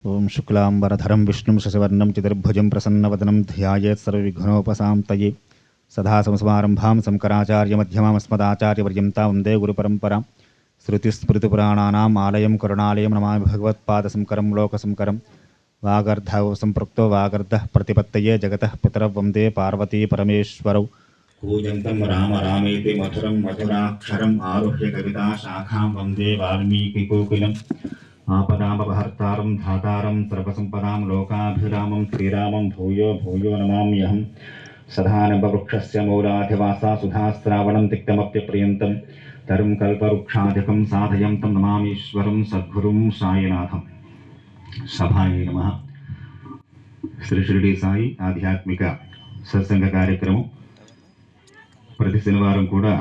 ఓం శుక్లాంబరధరం విష్ణుం శశివర్ణం చతుర్భుజం ప్రసన్నవదనం ధ్యాయేత్ సర్వవిఘ్నోపశాంతయే సదా సంసమారంభాం శంకరాచార్యమధ్యమామస్మదాచార్యపర్యంతం వందే గురుపరంపరాం శృతిస్మృతిపురాణానాం ఆలయం కరుణాలయం నమామి భగవత్పాదశంకరం లోకశంకరం వాగర్ధ సంపృక్తో వాగర్ధ ప్రతిపత్తయే జగతః పితరౌ వందే పార్వతీ పరమేశ్వరౌ కూజంతం రామ రామేతి మధురం మధురాక్షరం ఆరుహ్య కవితా శాఖాం వందే వాల్మీకికోకిలం ఆపదామపహర్తారం ధాతారం సర్వసంపదాం లోకాభిరామం శ్రీరామం భూయో భూయో నమామ్యహం సదానంబవృక్షస్య మూలాధివాసా సుధాశ్రావణం తిక్తమప్యప్రియంతం తరుం కల్పవృక్షాధికం సాధయంతం నమామీశ్వరం సద్గురుం సాయినాథం. సభాయే నమః. శ్రీ షిరిడి సాయి ఆధ్యాత్మిక సత్సంగ కార్యక్రమం ప్రతి శనివారం కూడా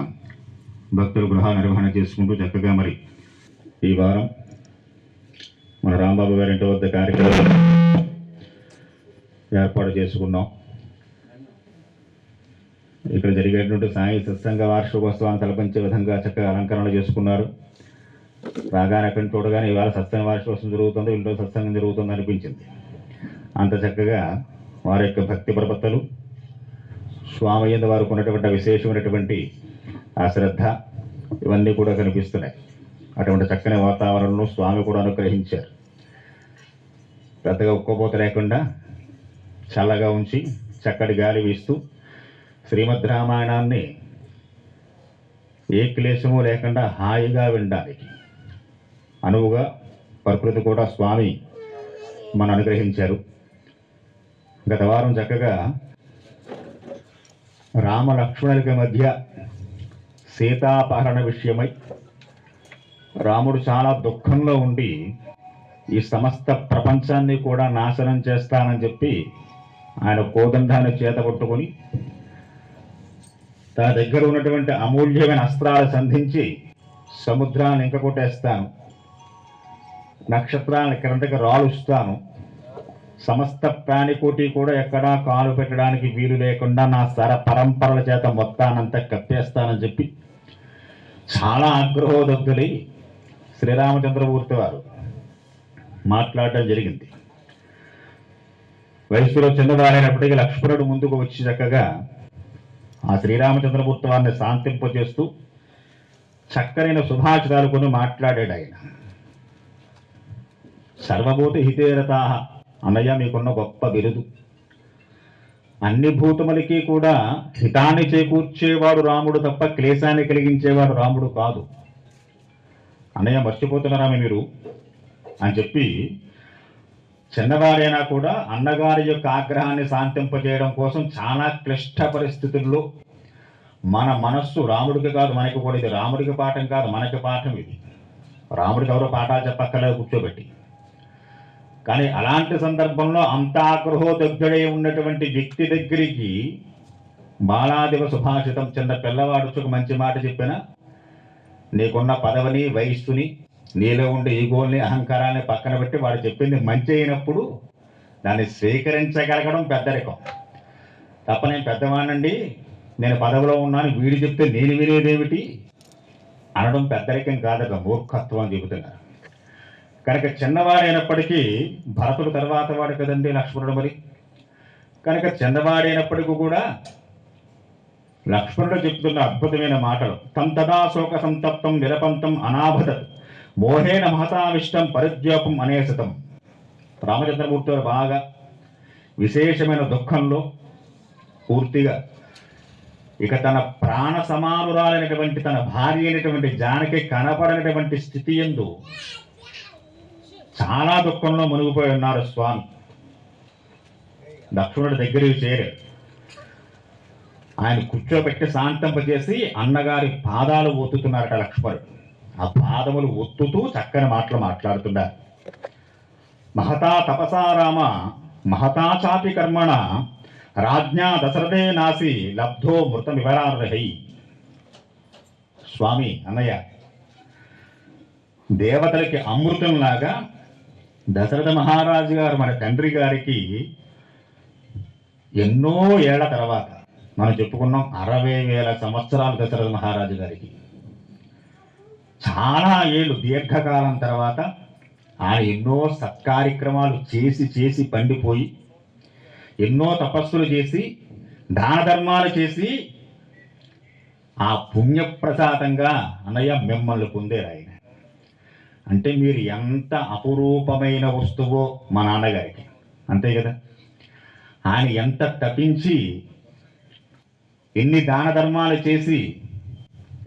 భక్తులు గృహ నిర్వహణ చేసుకుంటూ చక్కగా మరి ఈ వారం మన రాంబాబు గారి ఇంటి వద్ద కార్యక్రమం ఏర్పాటు చేసుకున్నాం. ఇక్కడ జరిగేటువంటి సాయి సత్సంగ వార్షికోత్సవాన్ని తలపించే విధంగా చక్కగా అలంకరణలు చేసుకున్నారు. రాగానే ఎక్కడిని చూడగానే ఇవాళ సత్సంగ వార్షికోత్సవం జరుగుతుందో ఇంట్లో సత్సంగం జరుగుతుందో అనిపించింది. అంత చక్కగా వారి యొక్క భక్తి ప్రపత్తులు, స్వామి యందు వారికి ఉన్నటువంటి విశేషమైనటువంటి ఆ శ్రద్ధ ఇవన్నీ కూడా కనిపిస్తున్నాయి. అటువంటి చక్కని వాతావరణంలో స్వామి కూడా అనుగ్రహించారు. పెద్దగా ఉక్కపోత లేకుండా చల్లగా ఉంచి చక్కటి గాలి వీస్తూ శ్రీమద్ రామాయణాన్ని ఏ క్లేశము లేకుండా హాయిగా వినడానికి అనువుగా ప్రకృతి కూడా స్వామి మనం అనుగ్రహించారు. గత వారం చక్కగా రామ లక్ష్మణులకి మధ్య సీతాపహరణ విషయమై రాముడు చాలా దుఃఖంలో ఉండి ఈ సమస్త ప్రపంచాన్ని కూడా నాశనం చేస్తానని చెప్పి ఆయన కోదండాన్ని చేతపట్టుకొని తన దగ్గర ఉన్నటువంటి అమూల్యమైన అస్త్రాలు సంధించి సముద్రాన్ని ఇంకకొట్టేస్తాను, నక్షత్రాలను కిందకి రాలుస్తాను, సమస్త ప్రాణికోటి కూడా ఎక్కడా కాలు పెట్టడానికి వీలు లేకుండా నా సర పరంపరల చేత మొత్తానంతా కప్పేస్తానని చెప్పి చాలా ఆగ్రహోదగ్గులై శ్రీరామచంద్రమూర్తి వారు మాట్లాడటం జరిగింది. వయసులో చిన్నవారైనప్పటికీ లక్ష్మణుడు ముందుకు వచ్చి చక్కగా ఆ శ్రీరామచంద్రమూర్తి వారిని శాంతింపజేస్తూ చక్కనైన సుభాషితాలు కొన్ని మాట్లాడాడు. ఆయన సర్వభూత హితేరతాహ అన్నయ్య, మీకున్న గొప్ప బిరుదు. అన్ని భూతములకి కూడా హితాన్ని చేకూర్చేవాడు రాముడు తప్ప క్లేశాన్ని కలిగించేవాడు రాముడు కాదు. అన్నయ్య మర్చిపోతున్నారా మీరు అని చెప్పి చిన్నవారైనా కూడా అన్నగారి యొక్క ఆగ్రహాన్ని శాంతింపజేయడం కోసం చాలా క్లిష్ట పరిస్థితుల్లో మన మనస్సు రాముడికి కాదు మనకి కూడా, ఇది రాముడికి పాఠం కాదు మనకి పాఠం. ఇది రాముడికి ఎవరో పాఠాలు చెప్పక్కర్లేదు కూర్చోబెట్టి. కానీ అలాంటి సందర్భంలో అంత ఆగ్రహోదగ్గుడై ఉన్నటువంటి వ్యక్తి దగ్గరికి బాలాదివ సుభాషితం, చిన్న పిల్లవాడు మంచి మాట చెప్పినా నీకున్న పదవిని వయస్సుని నీలో ఉండే ఈగోల్ని అహంకారాన్ని పక్కన పెట్టి వాడు చెప్పింది మంచి అయినప్పుడు దాన్ని స్వీకరించగలగడం పెద్దరికం తప్ప, నేను పెద్దవాడినండి, నేను పదవిలో ఉన్నాను, వీడు చెప్తే నేను వినేదేమిటి అనడం పెద్దరికం కాదట, మూర్ఖత్వం అని చెబుతున్నారు. కనుక చిన్నవాడైనప్పటికీ భరతుడు తర్వాత వాడు కదండి లక్ష్మణుడు. మరి కనుక చిన్నవాడైనప్పటికీ కూడా లక్ష్మణుడు చెప్తున్న అద్భుతమైన మాటలు, తం తదా శోక సంతప్తం నిరపంతం అనాభతత్ మోహేన మహతావిష్టం పరిద్యోపం అనేసతం. రామచంద్రమూర్తి వారు బాగా విశేషమైన దుఃఖంలో పూర్తిగా ఇక తన ప్రాణ సమానురాలైనటువంటి తన భార్య అయినటువంటి జానకి కనపడనటువంటి స్థితి యందు చాలా దుఃఖంలో మునిగిపోయి ఉన్నారు స్వామి. లక్ష్మణుడి దగ్గరికి చేరారు. ఆయన కూర్చోబెట్టి శాంతింపజేసి అన్నగారి పాదాలు ఒత్తుతున్నారట లక్ష్మణుడు. ఆ పాదములు ఒత్తుతూ చక్కని మాటలు మాట్లాడుతున్నారు. మహతా తపసా రామ మహతా చాపి కర్మణ రాజ్ఞా దశరథే నాసి లబ్ధో మృత వివరార్హై. స్వామి అన్నయ్య, దేవతలకి అమృతంలాగా దశరథ మహారాజు గారు మన తండ్రి గారికి ఎన్నో ఏళ్ల తర్వాత, మనం చెప్పుకున్నాం 60,000 సంవత్సరాలు దశరథ మహారాజు గారికి, చాలా ఏళ్ళు దీర్ఘకాలం తర్వాత ఆయన ఎన్నో సత్కార్యక్రమాలు చేసి చేసి పండిపోయి, ఎన్నో తపస్సులు చేసి, దాన ధర్మాలు చేసి, ఆ పుణ్యప్రసాదంగా అన్నయ్య మిమ్మల్ని పొందారు ఆయన. అంటే మీరు ఎంత అపురూపమైన వస్తువో మా నాన్నగారికి, అంతే కదా. ఆయన ఎంత తపించి ఎన్ని దాన ధర్మాలు చేసి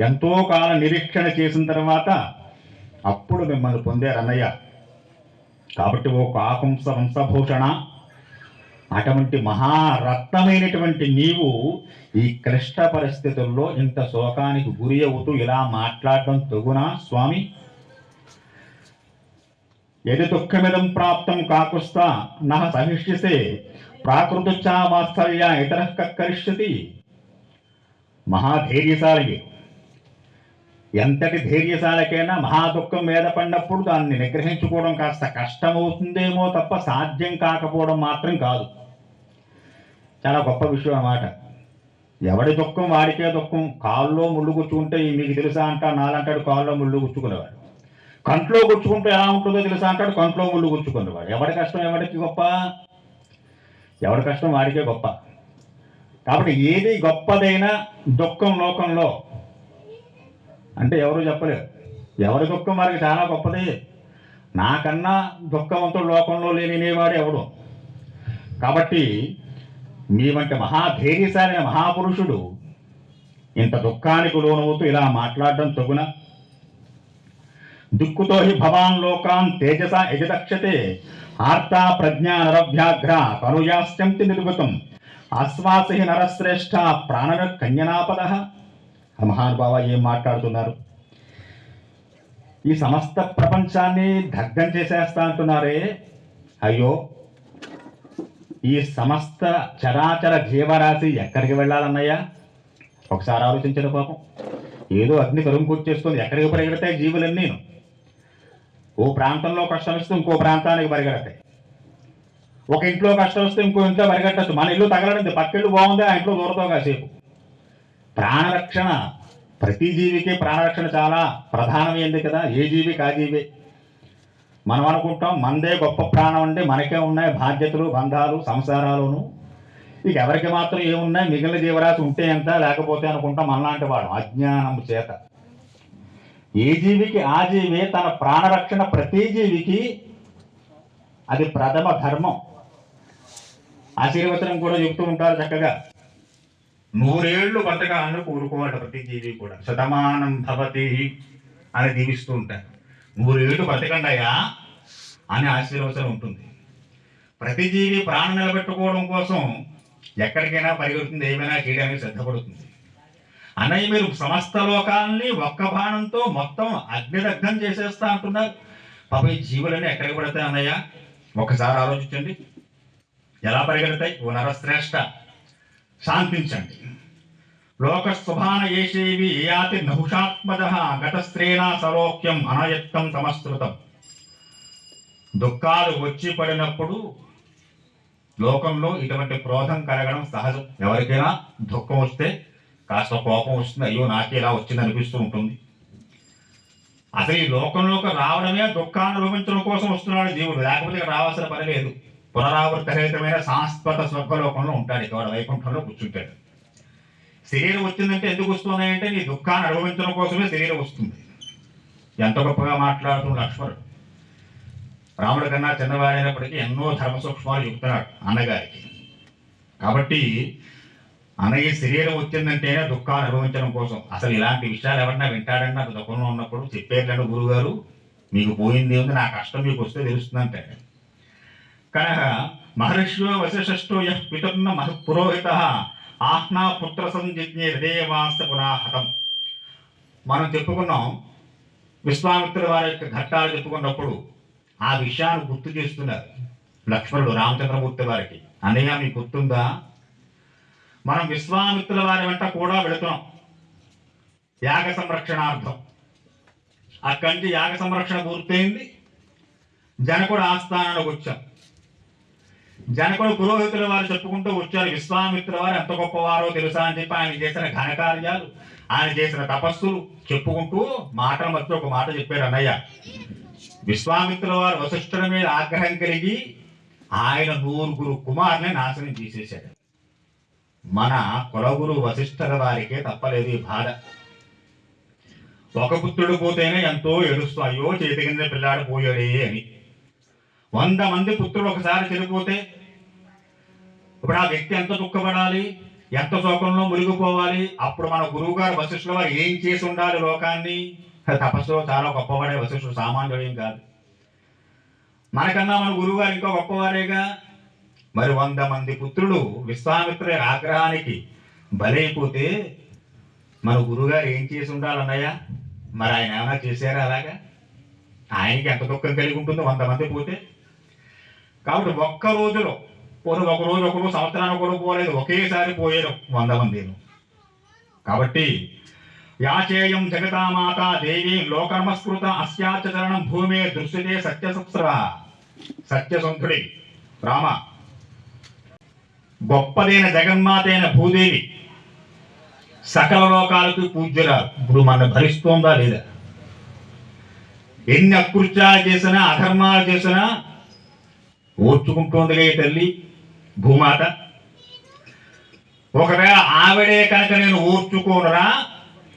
ఎంతో కాలం నిరీక్షణ చేసిన తర్వాత అప్పుడు మిమ్మల్ని పొందారు అన్నయ్య. కాబట్టి ఓ కాకుంస వంశభూషణ, అటువంటి మహారత్నమైనటువంటి నీవు ఈ క్లిష్ట పరిస్థితుల్లో ఇంత శోకానికి గురి అవుతూ ఇలా మాట్లాడడం తగునా స్వామి? యది దుఃఖమిదం ప్రాప్తం కాకుస్తా నహ సహిష్యసే ప్రాకృతుచ్చా వాత్సల్య ఇతర కరిష్యతి. మహాధైర్యశాలి. ఎంతటి ధైర్యశాలకైనా మహాదుఃఖం మీద పడినప్పుడు దాన్ని నిగ్రహించుకోవడం కాస్త కష్టమవుతుందేమో తప్ప సాధ్యం కాకపోవడం మాత్రం కాదు. చాలా గొప్ప విషయం అన్నమాట. ఎవడి దుఃఖం వాడికే దుఃఖం. కాల్లో ముళ్ళు గుచ్చుకుంటే మీకు తెలుసా అంటా, నాలంటాడు కాల్లో ముళ్ళు గుచ్చుకునేవాడు. కంట్లో గుచ్చుకుంటే ఎలా ఉంటుందో తెలుసా అంటాడు, కంట్లో ముళ్ళు గుచ్చుకునేవాడు. ఎవడి కష్టం ఎవడికి గొప్ప? ఎవడి కష్టం వాడికే గొప్ప. కాబట్టి ఏది గొప్పదైనా దుఃఖం లోకంలో అంటే ఎవరు చెప్పలేరు. ఎవరి దుఃఖం వారికి చాలా గొప్పది. నాకన్నా దుఃఖవంతుడు లోకంలో లేనివాడు ఎవడు. కాబట్టి మీ వంటి మహాధైర్యశాలైన మహాపురుషుడు ఇంత దుఃఖానికి లోనవుతూ ఇలా మాట్లాడడం తగున? దుఃఖుతో హి భవాన్ లోకాన్ తేజస యజదక్షతే ఆర్త ప్రజ్ఞా నరభ్యాఘ్ర తనుయాశ్చంతి నిర్వృతం ఆశ్వాసి నరశ్రేష్ఠ ప్రాణన కన్యనాపద. మహానుభావ ఏం మాట్లాడుతున్నారు? ఈ సమస్త ప్రపంచాన్ని దగ్ధం చేసేస్తా అంటున్నారే. అయ్యో, ఈ సమస్త చరాచర జీవరాశి ఎక్కడికి వెళ్ళాలన్నయ్యా? ఒకసారి ఆలోచించిన పాపం. ఏదో అగ్ని తరుముకొచ్చేస్తుంది, ఎక్కడికి పరిగెడతాయి జీవులన్నీ? ఓ ప్రాంతంలో కష్టం వస్తే ఇంకో ప్రాంతానికి పరిగెడతాయి. ఒక ఇంట్లో కష్టం వస్తే ఇంకో ఇంట్లో పరిగెట్టచ్చు. మన ఇల్లు తగలడింది, పక్కిళ్ళు బాగుంది, ఆ ఇంట్లో దూరతో కాసేపు. ప్రాణరక్షణ, ప్రతి జీవికి ప్రాణరక్షణ చాలా ప్రధానమైంది కదా. ఏ జీవికి ఆ జీవే. మనం అనుకుంటాం మనదే గొప్ప ప్రాణం అంటే మనకే ఉన్నాయి బాధ్యతలు, బంధాలు, సంసారాలును. ఇక ఎవరికి మాత్రం ఏమున్నాయి, మిగిలిన జీవరాశి ఉంటే ఎంత లేకపోతే అనుకుంటాం మనలాంటి వాడు అజ్ఞానం చేత. ఏ జీవికి ఆ జీవే తన ప్రాణరక్షణ. ప్రతి జీవికి అది ప్రథమ ధర్మం. ఆశీర్వచనం కూడా చెబుతూ ఉంటారు చక్కగా. 100 ఏళ్ళు బతకాలని కోరుకోవాలి ప్రతి జీవి కూడా. శతమానం భవతి అని దీవిస్తూ ఉంటారు. 100 ఏళ్ళు బతకండియా అని ఆశీర్వచనం ఉంటుంది. ప్రతి జీవి ప్రాణం నిలబెట్టుకోవడం కోసం ఎక్కడికైనా పరిగెడుతుంది, ఏమైనా చేయడానికి సిద్ధపడుతుంది. అన్నయ్య మీరు సమస్త లోకాలని ఒక్క బాణంతో మొత్తం అగ్నిదగ్ధం చేసేస్తా అంటున్నారు. పాప ఈ జీవులన్నీ ఎక్కడికి పడతాయి అన్నయ్య? ఒకసారి ఆలోచించండి. ఎలా పరిగెడతాయి? ఓ నరశ్రేష్ఠ శాంతించండి. లోక శుభాన ఏషేవి యాతి నహుషాత్మజ గతస్త్రేణ సలోక్యం అనయత్తం సమస్కృతం. దుఃఖాలు వచ్చి పడినప్పుడు లోకంలో ఇటువంటి క్రోధం కలగడం సహజం. ఎవరికైనా దుఃఖం వస్తే కాస్త కోపం వస్తుంది. అయ్యో నాకే ఇలా వచ్చింది అనిపిస్తూ ఉంటుంది. అసలు ఈ లోకంలోకి రావడమే దుఃఖాన్ని అనుభవించడం కోసం వస్తున్నాడు జీవుడు. లేకపోతే ఇక్కడ రావాల్సిన పని లేదు. పునరావృతరహితమైన శాశ్వత స్వర్గలోకంలో ఉంటాడు. ఇక్కడ వైకుంఠంలో కూర్చుంటాడు. శరీరం వచ్చిందంటే ఎందుకు వస్తున్నాయంటే నీ దుఃఖాన్ని అనుభవించడం కోసమే శరీరం వస్తుంది. ఎంత గొప్పగా మాట్లాడుతున్న లక్ష్మణుడు. రాముడి కన్నా చిన్నవాడైనప్పటికీ ఎన్నో ధర్మ సూక్ష్మాలు చెబుతున్నాడు అన్నగారికి. కాబట్టి అన్నయ్య శరీరం వచ్చిందంటేనే దుఃఖాన్ని అనుభవించడం కోసం. అసలు ఇలాంటి విషయాలు ఎవరన్నా వింటాడని నాకు దుఃఖంలో ఉన్నప్పుడు చెప్పేట్లంటే గురుగారు మీకు పోయింది ఉంది, నా కష్టం మీకు వస్తే తెలుస్తుందంటే. కనుక మహర్షియో వశిష్ఠో యః పితుర్న పురోహిత ఆహ్నా పుత్ర సంజిజ్ఞే హృదయవాస పునాహతం. మనం చెప్పుకున్నాం విశ్వామిత్రుల వారి యొక్క ఘట్టాలు చెప్పుకున్నప్పుడు ఆ విషయాన్ని గుర్తు చేస్తున్నారు లక్ష్మణుడు రామచంద్రమూర్తి వారికి. అన్నయ్య మీకు గుర్తుందా, మనం విశ్వామిత్రుల వారి వెంట కూడా వెళుతున్నాం యాగ సంరక్షణార్థం. అక్కడి నుంచి యాగ సంరక్షణ పూర్తయింది. జనకుడు ఆస్థానానికి వచ్చాం. జనకుడు పురోహితుల వారు చెప్పుకుంటూ వచ్చారు విశ్వామిత్రుల వారు ఎంత గొప్పవారో తెలుసా అని చెప్పి ఆయన చేసిన ఘనకార్యాలు, ఆయన చేసిన తపస్సులు చెప్పుకుంటూ మాటల మధ్య ఒక మాట చెప్పారు. అన్నయ్య విశ్వామిత్రుల వారు వశిష్ఠుల మీద ఆగ్రహం కలిగి ఆయన 9 కుమారుని నాశనం చేసేశాడు. మన కులగురు వశిష్ఠుల వారికే తప్పలేదు ఈ బాధ. ఒక పుత్రుడు పోతేనే ఎంతో ఏడుస్తూ, అయ్యో చేతి కింద పిల్లాడు పోయాడే అని. 100 మంది పుత్రులు ఒకసారి చనిపోతే ఇప్పుడు ఆ వ్యక్తి ఎంత దుఃఖపడాలి, ఎంత శోకంలో మునిగిపోవాలి. అప్పుడు మన గురువు గారు వశిష్ఠుల వారు ఏం చేసి ఉండాలి లోకాన్ని? తపస్సులో చాలా గొప్పవాడే వశిష్ఠుడు, సామాన్యుడు ఏం కాదు. మనకన్నా మన గురువు గారు ఇంకా గొప్పవారేగా. మరి 100 మంది పుత్రులు విశ్వామిత్రుల ఆగ్రహానికి బలైపోతే మన గురువుగారు ఏం చేసి ఉండాలన్నయ్య? మరి ఆయన ఏమైనా చేశారా అలాగా? ఆయనకి ఎంత దుఃఖం కలిగి ఉంటుంది 100 మంది పోతే. కాబట్టి ఒక్క రోజులో ఒకరోజు సంవత్సరానికి కూడా పోలేదు, ఒకేసారి పోయారు 100 మందిను. కాబట్టి యాచేయం జగతామాత దేవి లోకర్మస్కృత అస్యాచరణం భూమే దృశ్యతే సత్యసత్స్ర. సత్యసంధుడి రామ, గొప్పదైన జగన్మాత అయిన భూదేవి సకల లోకాలకు పూజ్యురాలు. ఇప్పుడు మన భరిస్తోందా లేదా? ఎన్ని అకృత్యాలు చేసినా, అధర్మాలు చేసినా ఓర్చుకుంటోందిగా ఈ తల్లి భూమాత. ఒకవేళ ఆవిడే కనుక నేను ఓర్చుకోనరా,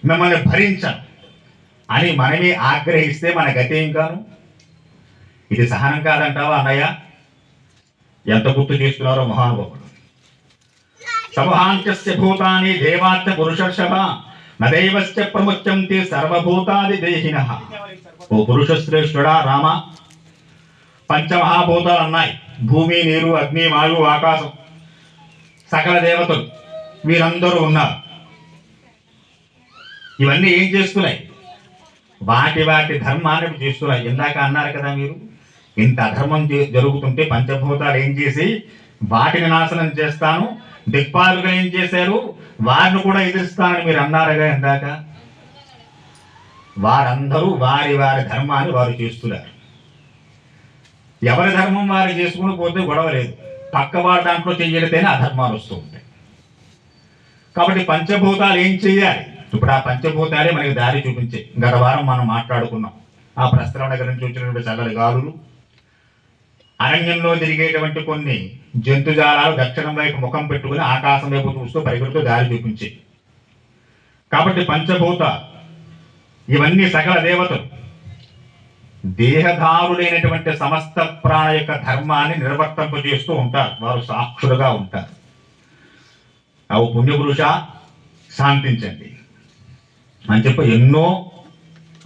మిమ్మల్ని భరించను అని మనమే ఆగ్రహిస్తే మన గతి ఏం కాను? ఇది సహనం కాదంటావా అన్నయ్య? ఎంత గుర్తు చేస్తున్నారో మహానుభావుడు. సమహాంత్యస్య భూతాని దేవాత్య పురుషర్షభ నదైవస్య ప్రముచ్యంతి సర్వభూతాది దేహినః. ఓ పురుషశ్రేష్ఠుడా రామ, పంచమహాభూతాలు అన్నాయి: భూమి, నీరు, అగ్ని, వాయువు, ఆకాశం. సకల దేవతలు వీరందరూ ఉన్నారు. ఇవన్నీ ఏం చేస్తున్నాయి? వాటి ధర్మాన్ని చేస్తున్నాయి. ఇందాక అన్నారు కదా మీరు, ఇంత అధర్మం జరుగుతుంటే పంచభూతాలు ఏం చేసి వాటిని నాశనం చేస్తాను, దిక్పాలుగా ఏం చేశారు, వారిని కూడా ఎదిరిస్తానని మీరు అన్నారుగా ఇందాక. వారందరూ వారి ధర్మాన్ని వారు చేస్తున్నారు. ఎవరి ధర్మం వారు చేసుకుని పోతే గొడవ లేదు, పక్కవారి దాంట్లో చెయ్యడితేనే అధర్మాలు వస్తూ ఉంటాయి. కాబట్టి పంచభూతాలు ఏం చెయ్యాలి? ఇప్పుడు ఆ పంచభూతాలే మనకి దారి చూపించే. గత వారం మనం మాట్లాడుకున్నాం. ఆ ప్రస్తరణ దగ్గర నుంచి వచ్చినటువంటి చల్లటి గాలులు, అరణ్యంలో తిరిగేటువంటి కొన్ని జంతుజాలాలు దక్షిణం వైపు ముఖం పెట్టుకుని ఆకాశం వైపు చూస్తూ పరిగెడుతూ దారి చూపించే. కాబట్టి పంచభూత ఇవన్నీ సకల దేవతలు దేహధారులైనటువంటి సమస్త ప్రాణ యొక్క ధర్మాన్ని నిర్వర్తింపజేస్తూ ఉంటారు. వారు సాక్షులుగా ఉంటారు. అవు పుణ్యపురుష శాంతించండి అని చెప్పి ఎన్నో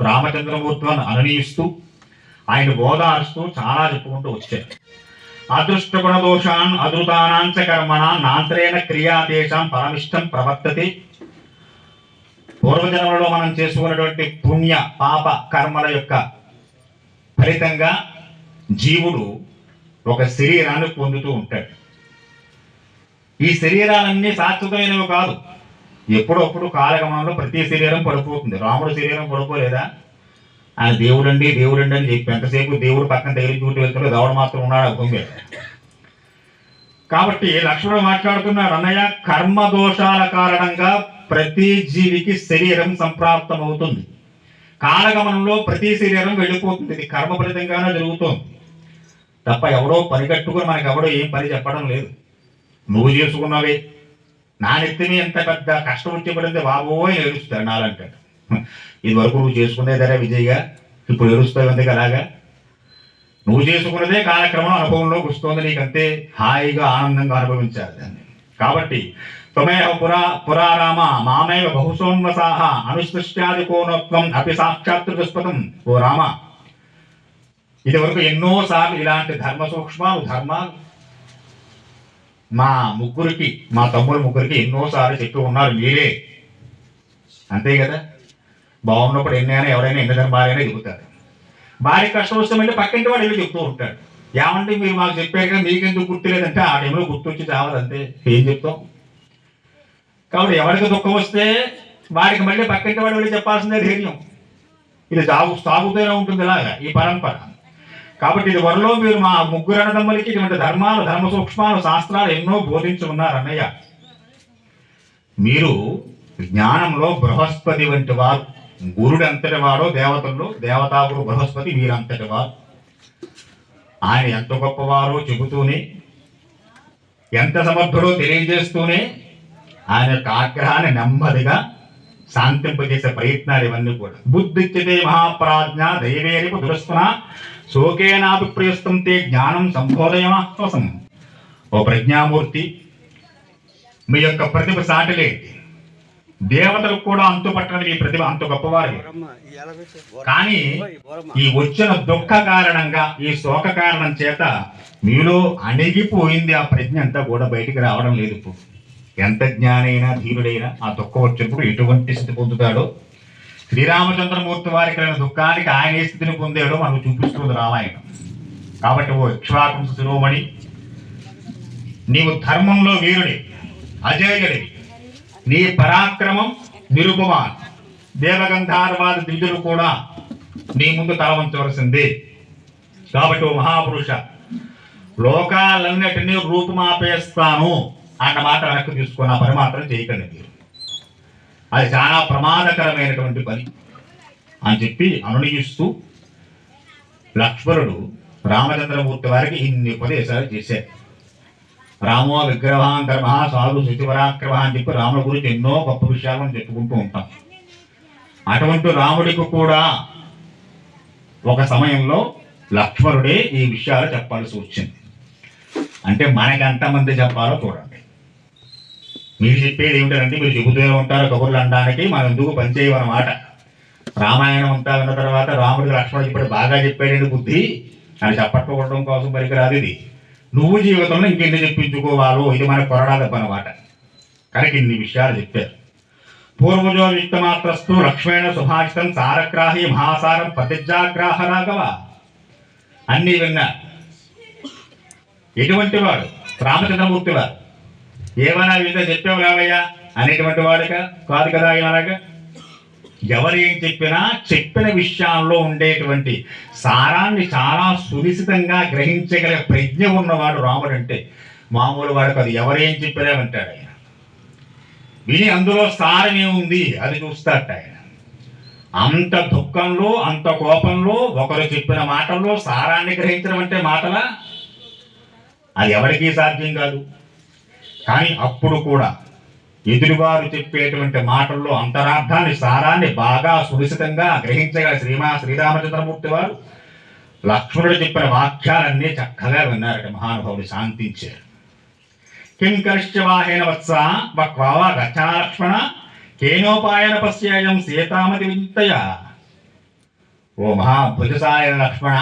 రామచంద్రమూర్తులను అననీయిస్తూ ఆయన ఓదారుస్తూ చాలా చెప్పుకుంటూ వచ్చారు. అదృష్టగుణ దోషాన్ అదృతానాంచ కర్మణ నాంతరేణ క్రియాదేశాం పరమిష్టం ప్రవర్తతి. పూర్వజన్మలో మనం చేసుకున్నటువంటి పుణ్య పాప కర్మల యొక్క ఫలితంగా జీవుడు ఒక శరీరాన్ని పొందుతూ ఉంటాడు. ఈ శరీరాలన్నీ శాశ్వతమైనవి కాదు. ఎప్పుడప్పుడు కాలగమనంలో ప్రతి శరీరం పడిపోతుంది. రాముడు శరీరం పడిపోలేదా? ఆయన దేవుడండి అని చెప్పి ఎంతసేపు దేవుడు పక్కన తగిలి చూసి వెళ్తుంటే దేవుడు మాత్రం ఉన్నాడు ఆ భూమి మీద. కాబట్టి లక్ష్మణుడు మాట్లాడుతున్నాడు, అన్నయ్య కర్మ దోషాల కారణంగా ప్రతి జీవికి శరీరం సంప్రాప్తం అవుతుంది. కాలగమనంలో ప్రతి శరీరం వెళ్ళిపోతుంది. ఇది కర్మ ఫలితంగానే జరుగుతోంది తప్ప ఎవడో పని కట్టుకుని మనకు ఎవడో ఏం పని చెప్పడం లేదు. నువ్వు చేసుకున్నావే, నా నెత్తిని ఎంత పెద్ద కష్టం వచ్చి పడింది బాబోయ్ ఏడుస్తాడు నాలంటాడు. ఇది వరకు నువ్వు చేసుకునేదరే విజయ్గా, ఇప్పుడు ఏడుస్తావు ఎందుకు అలాగా? నువ్వు చేసుకున్నదే కాలక్రమం అనుభవంలోకి వస్తుంది, నీకంతే హాయిగా ఆనందంగా అనుభవించాలి దాన్ని. కాబట్టి త్వమేవ పురారామ మామేవ బహుసోన్వసాహ అనుసృష్ట్యాది కోనోత్వం అపి సాక్షాత్ దుష్పథం. ఓ రామ, ఇది వరకు ఎన్నోసార్లు ఇలాంటి ధర్మ ధర్మాలు మా తమ్ముడు ముగ్గురికి ఎన్నోసార్లు చెప్పి ఉన్నారు మీరే. అంతే కదా? బాగున్నప్పుడు ఎన్నైనా ఎవరైనా ఎన్ని ధర్మాలైనా చెబుతారు. భార్య కష్టం వస్తే మళ్ళీ పక్కింటి వాడు వెళ్ళి చెప్తూ ఉంటాడు, ఏమంటే మీరు మాకు చెప్పారు కదా మీకెందుకు గుర్తులేదంటే ఆ టైంలో గుర్తొచ్చి చావదంతే, ఏం చెప్తాం? కాబట్టి ఎవరికి దుఃఖం వస్తే వాడికి మళ్ళీ పక్కింటి వాడు వెళ్ళి చెప్పాల్సిందే ధైర్యం. ఇది సాగుతూనే ఉంటుంది ఇలాగా ఈ పరంపర. కాబట్టి ఇది వరలో మీరు మా ముగ్గురు అన్నదమ్ములకి ఇటువంటి ధర్మాలు ధర్మ సూక్ష్మాలు శాస్త్రాలు ఎన్నో బోధించి ఉన్నారు అన్నయ్య. మీరు జ్ఞానంలో బృహస్పతి వంటి వారు, గురుడు అంతటి వాడో దేవతల్లో దేవతాగురు బృహస్పతి వీరంతటి వారు. ఆయన ఎంత గొప్పవారో చెబుతూనే, ఎంత సమర్థుడో తెలియజేస్తూనే ఆయన యొక్క ఆగ్రహాన్ని నెమ్మదిగా శాంతింపజేసే ప్రయత్నాలు ఇవన్నీ కూడా. బుద్ధిచ్యతే మహాప్రాజ్ఞ దైవేరిపు దురస్తున శోకేనాభిప్రయస్తం తే జ్ఞానం సంబోధయమాత్మసం. ఓ ప్రజ్ఞామూర్తి, మీ యొక్క ప్రతిభ సాటిలేంటి, దేవతలకు కూడా అంతుపట్టని మీ ప్రతిభ అంత గొప్పవారు. కానీ ఈ వచ్చిన దుఃఖ కారణంగా, ఈ శోక కారణం చేత మీలో అణిగిపోయింది ఆ ప్రజ్ఞ అంతా కూడా బయటికి రావడం లేదు. ఇప్పుడు ఎంత జ్ఞానైనా ధీరుడైనా ఆ దుఃఖం వచ్చినప్పుడు ఎటువంటి స్థితి పొందుతాడో, శ్రీరామచంద్రమూర్తి వారికి కలిగిన దుఃఖానికి ఆయన ఏ స్థితిని పొందాడో మనకు చూపిస్తుంది రామాయణం. కాబట్టి ఓ ఇక్ష్వాకంస శిరోమణి, నీవు ధర్మంలో వీరుడి, అజేయుడి, నీ పరాక్రమం నిరుపమాన్. దేవగంధార్వాది ద్విజులు కూడా నీ ముందు తలవంచవలసింది. కాబట్టి ఓ మహాపురుష, లోకాలన్నిటినీ రూపుమాపేస్తాను అన్న మాట వెనక్కి తీసుకున్న పరమాత్రం చేయకండి మీరు, అది చాలా ప్రమాదకరమైనటువంటి పని అని చెప్పి అనునయిస్తూ లక్ష్మణుడు రామచంద్రమూర్తి వారికి ఇన్ని ఉపదేశాలు చేశారు. రామో విగ్రహాంతరమ సాధు శుచిపరాక్రమ అని చెప్పి రాముడి గురించి ఎన్నో గొప్ప విషయాలను చెప్పుకుంటూ ఉంటాం. అటువంటి రాముడికి కూడా ఒక సమయంలో లక్ష్మణుడే ఈ విషయాలు చెప్పాల్సి వచ్చింది. అంటే మనకి ఎంతమంది చెప్పాలో చూడండి. మీరు చెప్పేది ఏమిటంటే, మీరు చెబుతూనే ఉంటారు కబుర్లు అనడానికి, మనం ఎందుకు పనిచేయమన్నమాట. రామాయణం అంతా విన్న తర్వాత రాముడికి లక్ష్మణుడికి ఇప్పుడు బాగా చెప్పాడండి బుద్ధి అని చెప్పట్టుకోవడం కోసం పనికిరాదు ఇది. నువ్వు జీవితంలో ఇంకెన్ని చెప్పించుకోవాలో ఇది మన కొరడాదన్నమాట. కనుక ఇన్ని విషయాలు చెప్పారు. పూర్వజో యుక్తమాత్రస్తు లక్ష్మణ సుభాషితం సారగ్రాహి మహాసారం ప్రతిజ్ఞాగ్రాహ రాఘవ. అన్నీ విన్నారు. ఎటువంటి వాడు? రామచంద్రమూర్తి వారు. ఏమైనా విధంగా చెప్పావు రావయ్యా అనేటువంటి వాడుగా కాదు కదా. ఇలాగా ఎవరు ఏం చెప్పినా చెప్పిన విషయాల్లో ఉండేటువంటి సారాన్ని చాలా సునిశ్చితంగా గ్రహించగల ప్రజ్ఞ ఉన్నవాడు రాముడు. అంటే మామూలు వాడికి అది ఎవరేం చెప్పినా అంటాడు ఆయన. విని అందులో సారం ఏముంది అది చూస్తాట ఆయన. అంత దుఃఖంలో, అంత కోపంలో ఒకరు చెప్పిన మాటల్లో సారాన్ని గ్రహించడం అంటే మాటలా? అది ఎవరికీ సాధ్యం కాదు. కానీ అప్పుడు కూడా ఎదురువారు చెప్పేటువంటి మాటల్లో అంతరార్థాన్ని, సారాన్ని బాగా సునిశ్చితంగా గ్రహించగల శ్రీరామచంద్రమూర్తి వారు లక్ష్మణుడు చెప్పిన వాక్యాలన్నీ చక్కగా విన్నారట. మహానుభావుడు శాంతించారు. కిం కరిష్యవాహేన వత్స వక్వావ రచనా లక్ష్మణ కేనోపాయన పశ్యేయం సీతామతి వింతయ. ఓ మహాభుజసాయన లక్ష్మణ,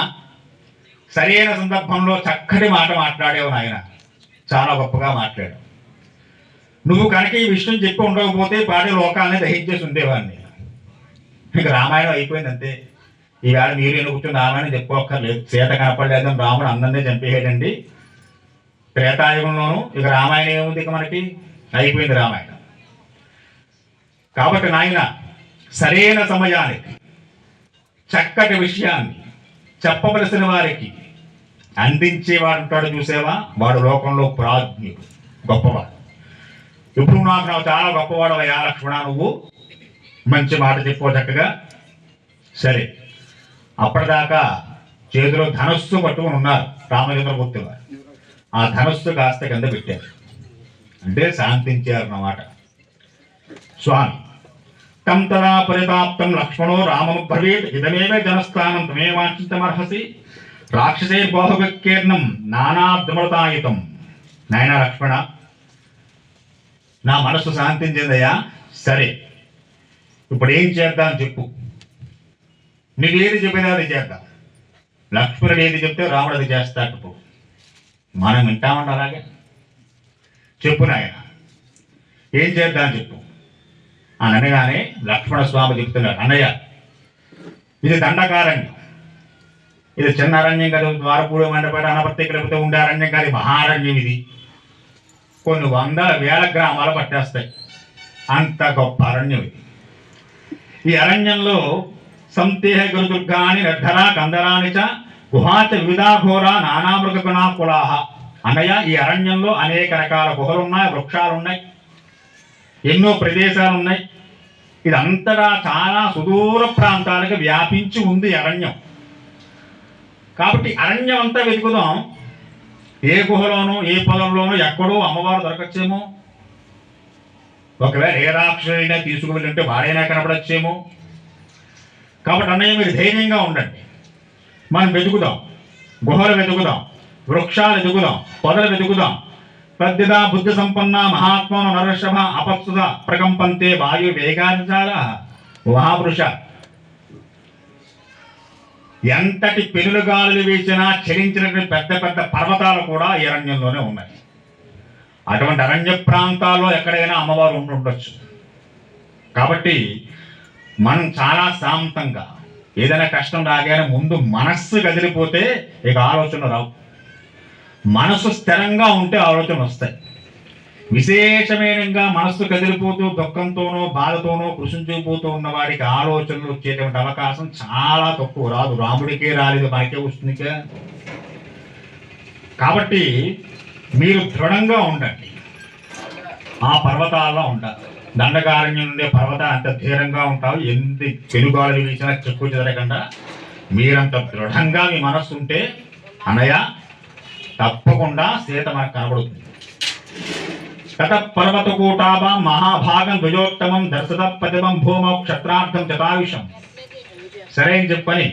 సరైన సందర్భంలో చక్కటి మాట మాట్లాడేవు నాయన, చాలా గొప్పగా మాట్లాడావు. నువ్వు కనుక ఈ విషయం చెప్పి ఉండకపోతే పాటి లోకాలని దహించేసి ఉండేవాడిని. ఇక రామాయణం అయిపోయింది అంతే. ఈవేళ మీరు ఎన్నుకుంటున్న రామాయణం చెప్పుకోక్కర్లేదు. సీత కనపడలేదని రాముడు అందరినీ చంపేయడండి. త్రేతాయుగంలోనూ ఇక రామాయణం ఏముంది, ఇక మనకి అయిపోయింది రామాయణం. కాబట్టి నాయన, సరైన సమయానికి చక్కటి విషయాన్ని చెప్పవలసిన వారికి అందించేవాడు ఉంటాడు చూసేవా, వాడు లోకంలో ప్రాజ్ఞుడు, గొప్పవాడు. ఇప్పుడు నాకు చాలా గొప్పవాడు అయ్యా లక్ష్మణ, నువ్వు మంచి మాట చెప్పు చక్కగా. సరే, అప్పటిదాకా చేతిలో ధనస్సు పట్టుకుని ఉన్నారు రామచంద్రమూర్తి వారు. ఆ ధనస్సు కాస్త కింద పెట్టారు, అంటే శాంతించారన్నమాట. స్వామి తం తదా పరితాప్తం లక్ష్మణో రామముబ్రవీత్ ఇదమేవ జనస్థానం త్వమేవాంఛితమర్హసి రాక్షసే బాహువ్యకీర్ణం నానాద్రుమలతాయుతం. నాయన లక్ష్మణ, నా మనస్సు శాంతించిందయ్యా. సరే, ఇప్పుడు ఏం చేద్దాం చెప్పు. నువ్వేది చెప్పినా అది చేద్దాం. లక్ష్మణుడు ఏది చెప్తే రాముడు అది చేస్తాడు. ఇప్పుడు మనం వింటామండి అలాగే. చెప్పు నాయన, ఏం చేద్దాం చెప్పు అని అనగానే లక్ష్మణ స్వామి చెప్తున్నాడు, అన్నయ్య ఇది దండకారణ్యం, ఇది చిన్న అరణ్యం కాదు. ద్వారపూడి మండపేట అనపర్తికలతో ఉండే అరణ్యం కాదు, మహారణ్యం. ఇది కొన్ని వందల వేల గ్రామాలు పట్టేస్తాయి, అంత గొప్ప అరణ్యం ఇది. ఈ అరణ్యంలో సంతేహ గురుదుర్గాని నిర్ధరా కందరాని చ గుహాచ వివిధాఘోర నానామృగ గుణాకులాహ. అన్నయ్య, ఈ అరణ్యంలో అనేక రకాల గుహలున్నాయి, వృక్షాలున్నాయి, ఎన్నో ప్రదేశాలు ఉన్నాయి. ఇదంతటా చాలా సుదూర ప్రాంతాలకు వ్యాపించి ఉంది అరణ్యం. కాబట్టి అరణ్యం అంతా వెతుకుదాం. ఏ గుహలోనో ఏ పొలంలోనో ఎక్కడో అమ్మవారు దొరకచ్చేమో. ఒకవేళ ఏ రాక్షసుడైనా తీసుకువెళ్ళుంటే వాడైనా కనపడచ్చేమో. కాబట్టి అన్నయ్య మీరు ధైర్యంగా ఉండండి. మనం వెతుకుదాం, గుహలు వెతుకుదాం, వృక్షాలు వెతుకుదాం, పొదలు వెతుకుదాం. ప్రద్యుదా బుద్ధి సంపన్న మహాత్మను నరషభ అపత్సుద ప్రకంపంతే వాయు వేగాంచాల మహాపురుష. ఎంతటి పెనులుగాలులు వీసినా చలించినటువంటి పెద్ద పెద్ద పర్వతాలు కూడా ఈ అరణ్యంలోనే ఉన్నాయి. అటువంటి అరణ్య ప్రాంతాల్లో ఎక్కడైనా అమ్మవారు ఉండొచ్చు. కాబట్టి మనం చాలా శాంతంగా ఏదైనా కష్టం రాగానే ముందు మనస్సు కదిలిపోతే ఇక ఆలోచనలు రావు. మనసు స్థిరంగా ఉంటే ఆలోచనలు వస్తాయి. విశేషమైనగా మనస్సు కదిలిపోతూ దుఃఖంతోనో బాధతోనో కృషించిపోతూ ఉన్న వాడికి ఆలోచనలు వచ్చేటువంటి అవకాశం చాలా తక్కువ. రాదు, రాముడికే రాలేదు, మనకే వస్తుంది. కాబట్టి మీరు దృఢంగా ఉండండి. ఆ పర్వతాల్లో ఉంటారు. దండకారణ్యం నుండే పర్వతాలు అంత ధీరంగా ఉంటావు. ఎంత పెనుగాలు వీసినా చెక్కు చెదరకుండా మీరంత దృఢంగా మీ మనస్సు ఉంటే అన్నయ్య తప్పకుండా సీత మనకు కనబడుతుంది. తత పర్వతకూటాభ మహాభాగం ద్వయోత్తమం దర్శత ప్రతిమం భూమౌ క్షత్రార్థం చతాయుషం. సరే అని చెప్పని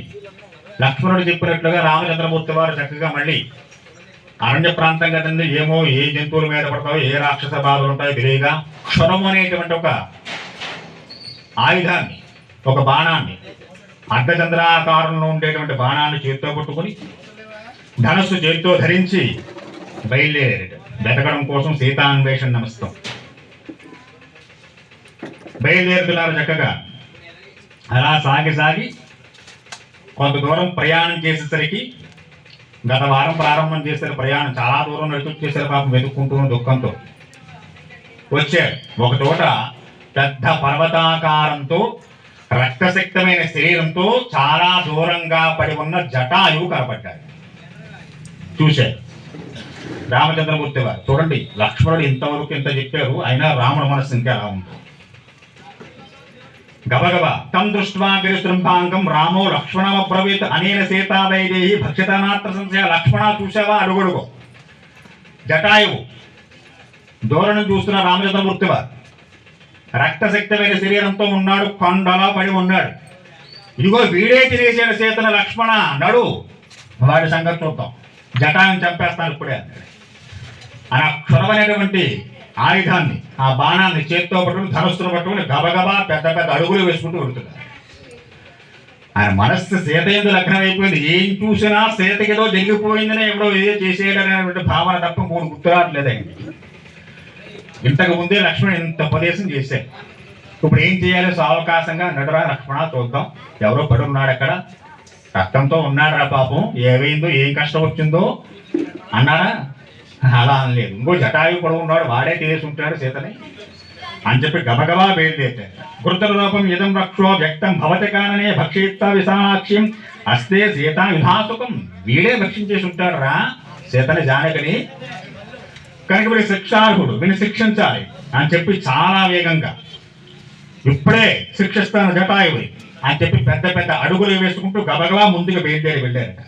లక్ష్మణుడు చెప్పినట్లుగా రామచంద్రమూర్తి వారు చక్కగా మళ్ళీ అరణ్య ప్రాంతం కదండి, ఏమో ఏ జంతువుల మీద పడతాయో ఏ రాక్షస బాధలు ఉంటాయో తెలియగా క్షణము అనేటువంటి ఒక ఆయుధాన్ని, ఒక బాణాన్ని, అర్ధచంద్రాకారంలో ఉండేటువంటి బాణాన్ని చేతితో పట్టుకుని ధనస్సు చేతితో ధరించి బయలుదేరాడు వెతకడం కోసం. సీతాన్వేషణ నమస్తం బయలుదేరుతున్నారు చక్కగా. అలా సాగి కొంత దూరం ప్రయాణం చేసేసరికి, గత వారం ప్రారంభం చేశారు ప్రయాణం, చాలా దూరం నడిచొచ్చేసారు పాపం వెతుక్కుంటూ దుఃఖంతో వచ్చారు. ఒక చోట పెద్ద పర్వతాకారంతో రక్తశక్తమైన శరీరంతో చాలా దూరంగా పడి ఉన్న జటాయువు కనపడ్డారు. చూశారు రామచంద్రమూర్తి వారు. చూడండి, లక్ష్మణుడు ఇంతవరకు ఇంత చెప్పారు, అయినా రాముడు మనస్సు ఇంకా ఎలా ఉంటుంది. గబగబ తం దృష్ట్వా గిరిశృంభాంగం రామో లక్ష్మణమబ్రవీత్ అనేన సీతా వైదేహి భక్షితనాత్ర సంశయ. లక్ష్మణ చూసావా? అడుగడుగు జటాయువు దూరం చూస్తున్న రామచంద్రమూర్తి వారు రక్తశక్తమైన శరీరంతో ఉన్నాడు, కొండలా పడి ఉన్నాడు. ఇదిగో వీడే తినేసాడు సీతను. లక్ష్మణ నడు, వాడి సంగతి చూద్దాం, జటాయుని చంపేస్తాను ఇప్పుడే అని ఆ క్షుణమైనటువంటి ఆయుధాన్ని, ఆ బాణాన్ని చేతితో పట్టుకుని ధనుస్సును పట్టుకుని గబగబా పెద్ద పెద్ద అడుగులు వేసుకుంటూ వెళుతున్నారు. ఆయన మనస్సు సీత ఎందు లగ్నం అయిపోయింది. ఏం చూసినా సీతకి ఏదో జరిగిపోయిందని ఎవడో ఏదో చేసేయడనేటువంటి భావన తప్ప మూడు గుర్తురావట్లేదు ఆయనకి. ఇంతకు ముందే లక్ష్మణ్ ఇంత ఉపదేశం చేశారు. ఇప్పుడు ఏం చేయాలి? సావకాశంగా నడురా లక్ష్మణ చూద్దాం, ఎవరో పడి ఉన్నాడు అక్కడ, రక్తంతో ఉన్నాడు పాపం, ఏమైందో ఏం కష్టం వచ్చిందో అన్నారా? అలా అనలేదు. ఇంకో జటాయు పడి ఉన్నాడు, వాడే తీసి ఉంటాడు సీతని అని చెప్పి గబగబా బయలుదేరారు. గురుతర రూపం ఇదం రక్షో వ్యక్తం భవతి కాననే భక్షిత విశాలాక్ష్యం అస్తే సీత విధాసుకం. వీడే భక్షించేసి ఉంటాడు రా సీతని జానకిని, కనుక వీడి శిక్షార్హుడు, వీడిని శిక్షించాలి అని చెప్పి చాలా వేగంగా ఇప్పుడే శిక్షిస్తాను జటాయువుని అని చెప్పి పెద్ద పెద్ద అడుగులు వేసుకుంటూ గబగబా ముందుకు వెళ్ళారట.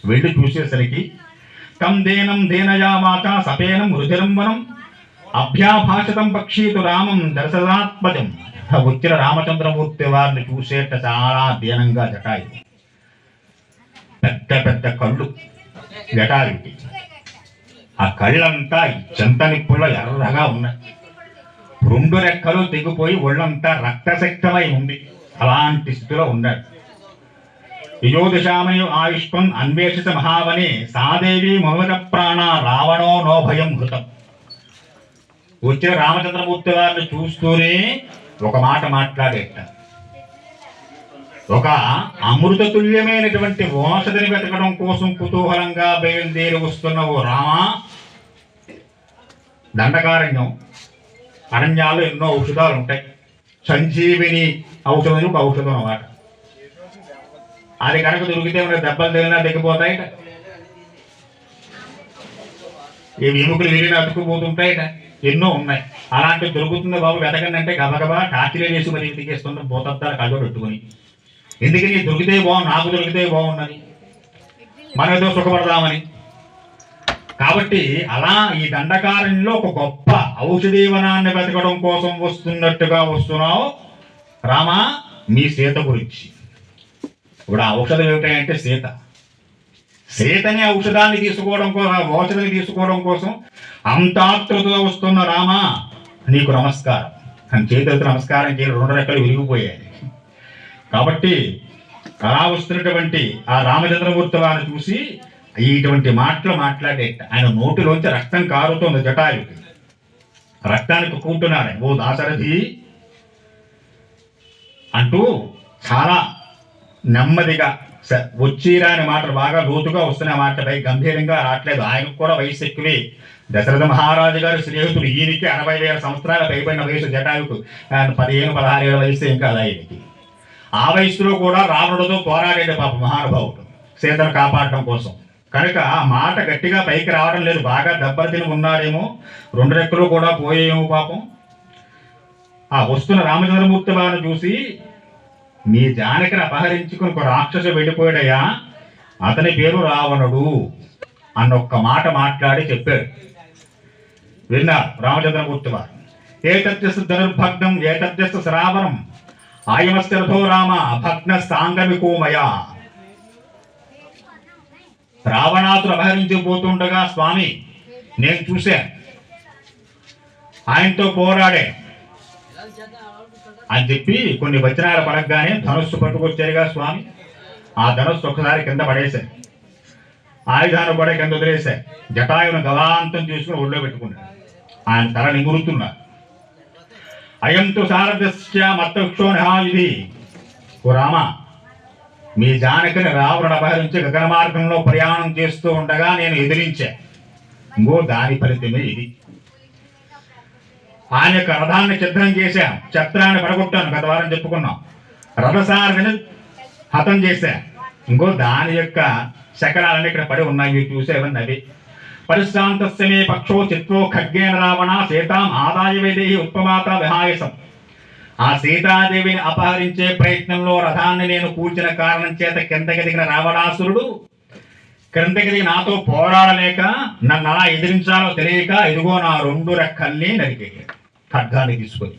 వెళ్ళి చూసేసరికి తం దేనం దేనయామాచ సపేనం రుధిరంబనం అభ్యాభాషితం పక్షీతు రామం దర్శనాత్మజం. వచ్చిన రామచంద్రమూర్తి వారిని చూసేట చాలా దీనంగా జటాయు. పెద్ద పెద్ద కళ్ళు జటాయుకి. ఆ కళ్ళంతా చెంత నిప్పుల్లో ఎర్రగా ఉన్నాయి. రెండు రెక్కలు తెగిపోయి ఒళ్ళంతా రక్తశక్తమై ఉంది. అలాంటి స్థితిలో ఉన్నాడు. యయోదిశామయు ఆయుష్పం అన్వేషిత మహావనే సాదేవి మమత ప్రాణ రావణో నోభయం హృతం. వచ్చిన రామచంద్రమూర్తి వారిని చూస్తూనే ఒక మాట మాట్లాడేట. ఒక అమృత తుల్యమైనటువంటి ఔషధిని వెతకడం కోసం కుతూహలంగా బయలుదేరి వస్తున్న ఓ రామా, దండకారణ్యం అరణ్యాల్లో ఎన్నో ఔషధాలు ఉంటాయి. సంజీవిని ఔషధం ఒక ఔషధం అన్నమాట. అది కనుక దొరికితే మనకి దెబ్బలు తగిలినా దిగిపోతాయట, ఈ ఎముకలు విరిగిన అతుక్కుపోతుంటాయట. ఎన్నో ఉన్నాయి. అలాంటివి దొరుకుతుంది బాబు వెతకండి అంటే గబగబా టార్చీలే వేసి మరి వెతికేస్తున్న భూతద్దాలు కళ్ళు పెట్టుకుని. ఎందుకని దొరికితే బాగుంది, నాకు దొరికితే బాగున్నది, మనం ఏదో సుఖపడదామని. కాబట్టి అలా ఈ దండకారణ్యంలో ఒక గొప్ప ఔషధీవనాన్ని వెతకడం కోసం వస్తున్నట్టుగా వస్తున్నావు రామా మీ సీత గురించి. ఇప్పుడు ఆ ఔషధం ఏమిటంటే సీత. సీతని ఔషధాన్ని తీసుకోవడం కోసం, ఔషధాన్ని తీసుకోవడం కోసం అంత ఆతృతగా వస్తున్న రామా నీకు నమస్కారం అని చేతులతో నమస్కారం చేయాలి. 2 రెక్కలు విరిగిపోయాయి. కాబట్టి అలా వస్తున్నటువంటి ఆ రామచంద్రమూర్తి వారిని చూసి ఇటువంటి మాటలు మాట్లాడేట. ఆయన నోటిలోంచి రక్తం కారుతోంది. జటాయుకి రక్తానికి కూంటున్నాడు. ఓ దాశరథి అంటూ చాలా నెమ్మదిగా వచ్చిరాని మాటలు బాగా లోతుగా వస్తున్న మాటలపై గంభీరంగా రావట్లేదు. ఆయనకు కూడా వయసు ఎక్కువే. దశరథ మహారాజు గారి స్నేహితుడు. ఈయనకి 60,000 సంవత్సరాల పైబడిన వయసు జటాయుకు. 15-16 ఏళ్ళ వయసు ఇంకా అలా ఆయనకి. ఆ వయసులో కూడా రావణుడితో పోరాడేది పాప మహానుభావుడు సీతను కాపాడటం కోసం. కనుక ఆ మాట గట్టిగా పైకి రావడం లేదు. బాగా దెబ్బతిని ఉన్నాడేమో, 2 రెక్కలు కూడా పోయేమో పాపం. ఆ వస్తున్న రామచంద్రమూర్తి వారిని చూసి మీ జానకిని అపహరించుకుని ఒక రాక్షసు వెళ్ళిపోయాడయ్యా, అతని పేరు రావణుడు అన్నొక్క మాట మాట్లాడి చెప్పాడు. విన్నారు రామచంద్రమూర్తి వారు. ఏతద్యస్సు ధనుర్భగ్నం ఏతద్యస్సు శ్రావణం ఆయమస్తిరథో రామ భగ్న సాంగమికోమయ. రావణాసుడు అపహరించిపోతుండగా స్వామి నేను చూశాను, ఆయనతో పోరాడే అని చెప్పి కొన్ని వచనాలు పడగానే ధనుస్సు పట్టుకొచ్చారుగా స్వామి. ఆ ధనుస్సు ఒక్కసారి కింద పడేశారు. ఆయుధాన్ని కూడా కింద వదిలేశారు. జటాయువును గవాంతం చేసుకుని ఒళ్ళో పెట్టుకున్నాడు. ఆయన తల నిమురుతున్నారు. అయంతు శారదస్య మత్తక్షో నిహాయుధి. ఓ రామ మీ జానకిని రావణుడు అపహరించి గగన మార్గంలో ప్రయాణం చేస్తూ ఉండగా నేను ఎదిరించా. ఇంకో దాని ఫలితమే ఇది. ఆయన యొక్క రథాన్ని ఛిద్రం చేశాను, ఛత్రాన్ని పడగొట్టాను, గత వారం చెప్పుకున్నాం. రథసారథిని హతం చేశా. ఇంకో దాని యొక్క శకలాలన్నీ ఇక్కడ పడి ఉన్నాయి, మీరు చూసేవన్నీ అవి. పరిశ్రాంతస్యమే పక్షో చిత్రో ఖడ్గేన రావణ సీతాం ఆదాయ వైదేహి ఉత్పమాత విహాయసం. ఆ సీతాదేవిని అపహరించే ప్రయత్నంలో రథాన్ని నేను కూర్చిన కారణం చేత కిందకి దిగిన రావణాసురుడు క్రిందకి దిగి నాతో పోరాడలేక నన్ను అలా ఎదిరించాలో తెలియక ఇదిగో నా 2 రెక్కల్ని నరికేయాడు ఖడ్గాన్ని తీసుకొని.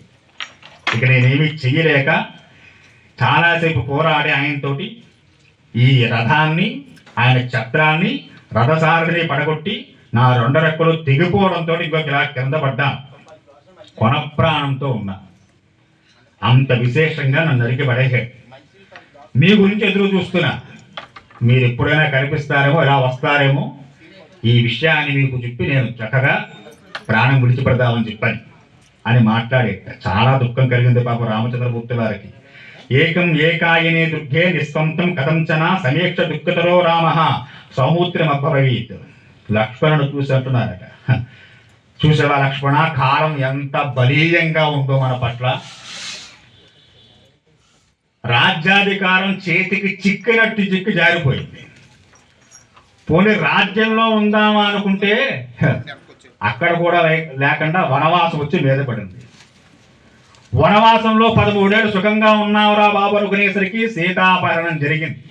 ఇక నేనేమి చెయ్యలేక చాలాసేపు పోరాడి ఆయనతోటి ఈ రథాన్ని, ఆయన ఛత్రాన్ని, రథసారథిని పడగొట్టి నా 2 రెక్కలు తెగిపోవడంతో ఇంకొక ఇలా కింద పడ్డాను. కొన ప్రాణంతో ఉన్నా. అంత విశేషంగా నన్ను నరికి పడేశాడు. మీ గురించి ఎదురు చూస్తున్నా, మీరు ఎప్పుడైనా కనిపిస్తారేమో, ఇలా వస్తారేమో, ఈ విషయాన్ని మీకు చెప్పి నేను చక్కగా ప్రాణం విడిచిపెడదామని చెప్పాను అని మాట్లాడే. చాలా దుఃఖం కలిగింది పాప రామచంద్రమూర్తి వారికి. ఏకం ఏకాయనే దుర్గే నిస్వంతం కథంచన సమీక్ష దుఃఖతరో రామ సౌమూత్రమభవీత్. లక్ష్మణుడు చూసి అంటున్నారట, చూసేవా లక్ష్మణ, కాలం ఎంత బలీయంగా ఉందో మన పట్ల. రాజ్యాధికారం చేతికి చిక్కి జారిపోయింది. పోనీ రాజ్యంలో ఉందామా అనుకుంటే అక్కడ కూడా లేకుండా వనవాసం వచ్చి మీద పడింది. వనవాసంలో 13 ఏళ్ళు సుఖంగా ఉన్నావురా బాబు అనుకునేసరికి సీతాపహరణం జరిగింది.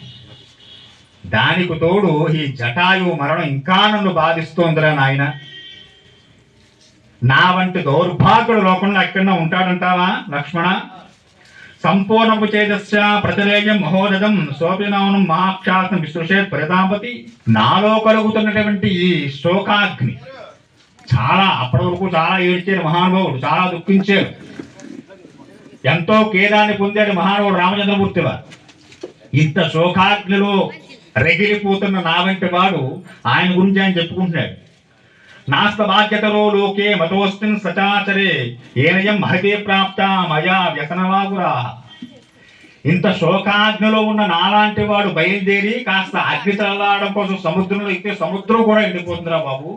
దానికి తోడు ఈ జటాయువు మరణం ఇంకా నన్ను బాధిస్తోందిరా నాయన. నా వంటి దౌర్భాగ్యుడు లోకంలో ఎక్కడన్నా ఉంటాడంటావా లక్ష్మణ? సంపూర్ణపు చేదస్య ప్రతిరేయం మహోదం శోభినవనం మహాక్షాసం విశ్రుషేత్ పరితాంపతి. నాలో కలుగుతున్నటువంటి ఈ శోకాగ్ని చాలా, అప్పటి వరకు చాలా ఏడ్చారు మహానుభావుడు, చాలా దుఃఖించారు, ఎంతో ఖేదాన్ని పొందాడు మహానుభావుడు రామచంద్రమూర్తి వారు. ఇంత శోకాగ్నిలో రగిలిపోతున్న నా వంటి వాడు ఆయన గురించి ఆయన చెప్పుకుంటున్నాడు. నాస్త బాధ్యతలో లోకే మతోస్మిన్ సచాచరే ఏనయం హరితే ప్రాప్త మయా వ్యసనవాగురా. ఇంత శోకాగ్నిలో ఉన్న నాలాంటి వాడు బయలుదేరి కాస్త అగ్ని చల్లాడడం కోసం సముద్రంలో ఎక్కితే సముద్రం కూడా ఎండిపోతుందిరా బాబు.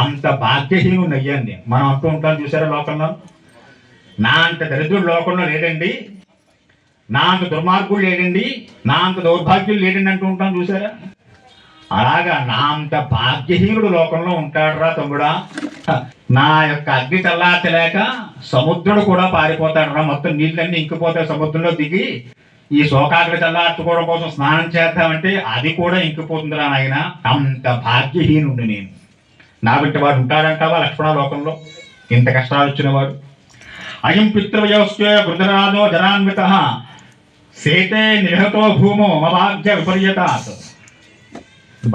అంత భాగ్యహీనుడు అయ్యాన్ని మనం అంటూ ఉంటాం చూసారా లోకంలో. నా అంత దరిద్రుడు లోకంలో లేడండి, నా అంత దుర్మార్గుడు లేడండి, నా అంత దౌర్భాగ్యులు లేడండి అంటూ ఉంటాం చూసారా. అలాగా నా అంత భాగ్యహీనుడు లోకంలో ఉంటాడురా తమ్ముడా. నా యొక్క అగ్ని చల్లార్చలేక సముద్రుడు కూడా పారిపోతాడు రా, మొత్తం నీళ్ళన్నీ ఇంకిపోతే సముద్రంలో దిగి ఈ శోకాగ్ని చల్లార్చుకోవడం కోసం స్నానం చేద్దామంటే అది కూడా ఇంకిపోతుందిరా నాయన. అంత భాగ్యహీనుండి నేను. నా బిడ్డ వాడు ఉంటాడంటావా లక్ష్మణ లోకంలో ఇంత కష్టాలు వచ్చినవాడు? అయం పితృవయోస్య వృధరాజో జనాన్విత సేతే నిహతో భూమో మభాగ్య విపర్యతాత్.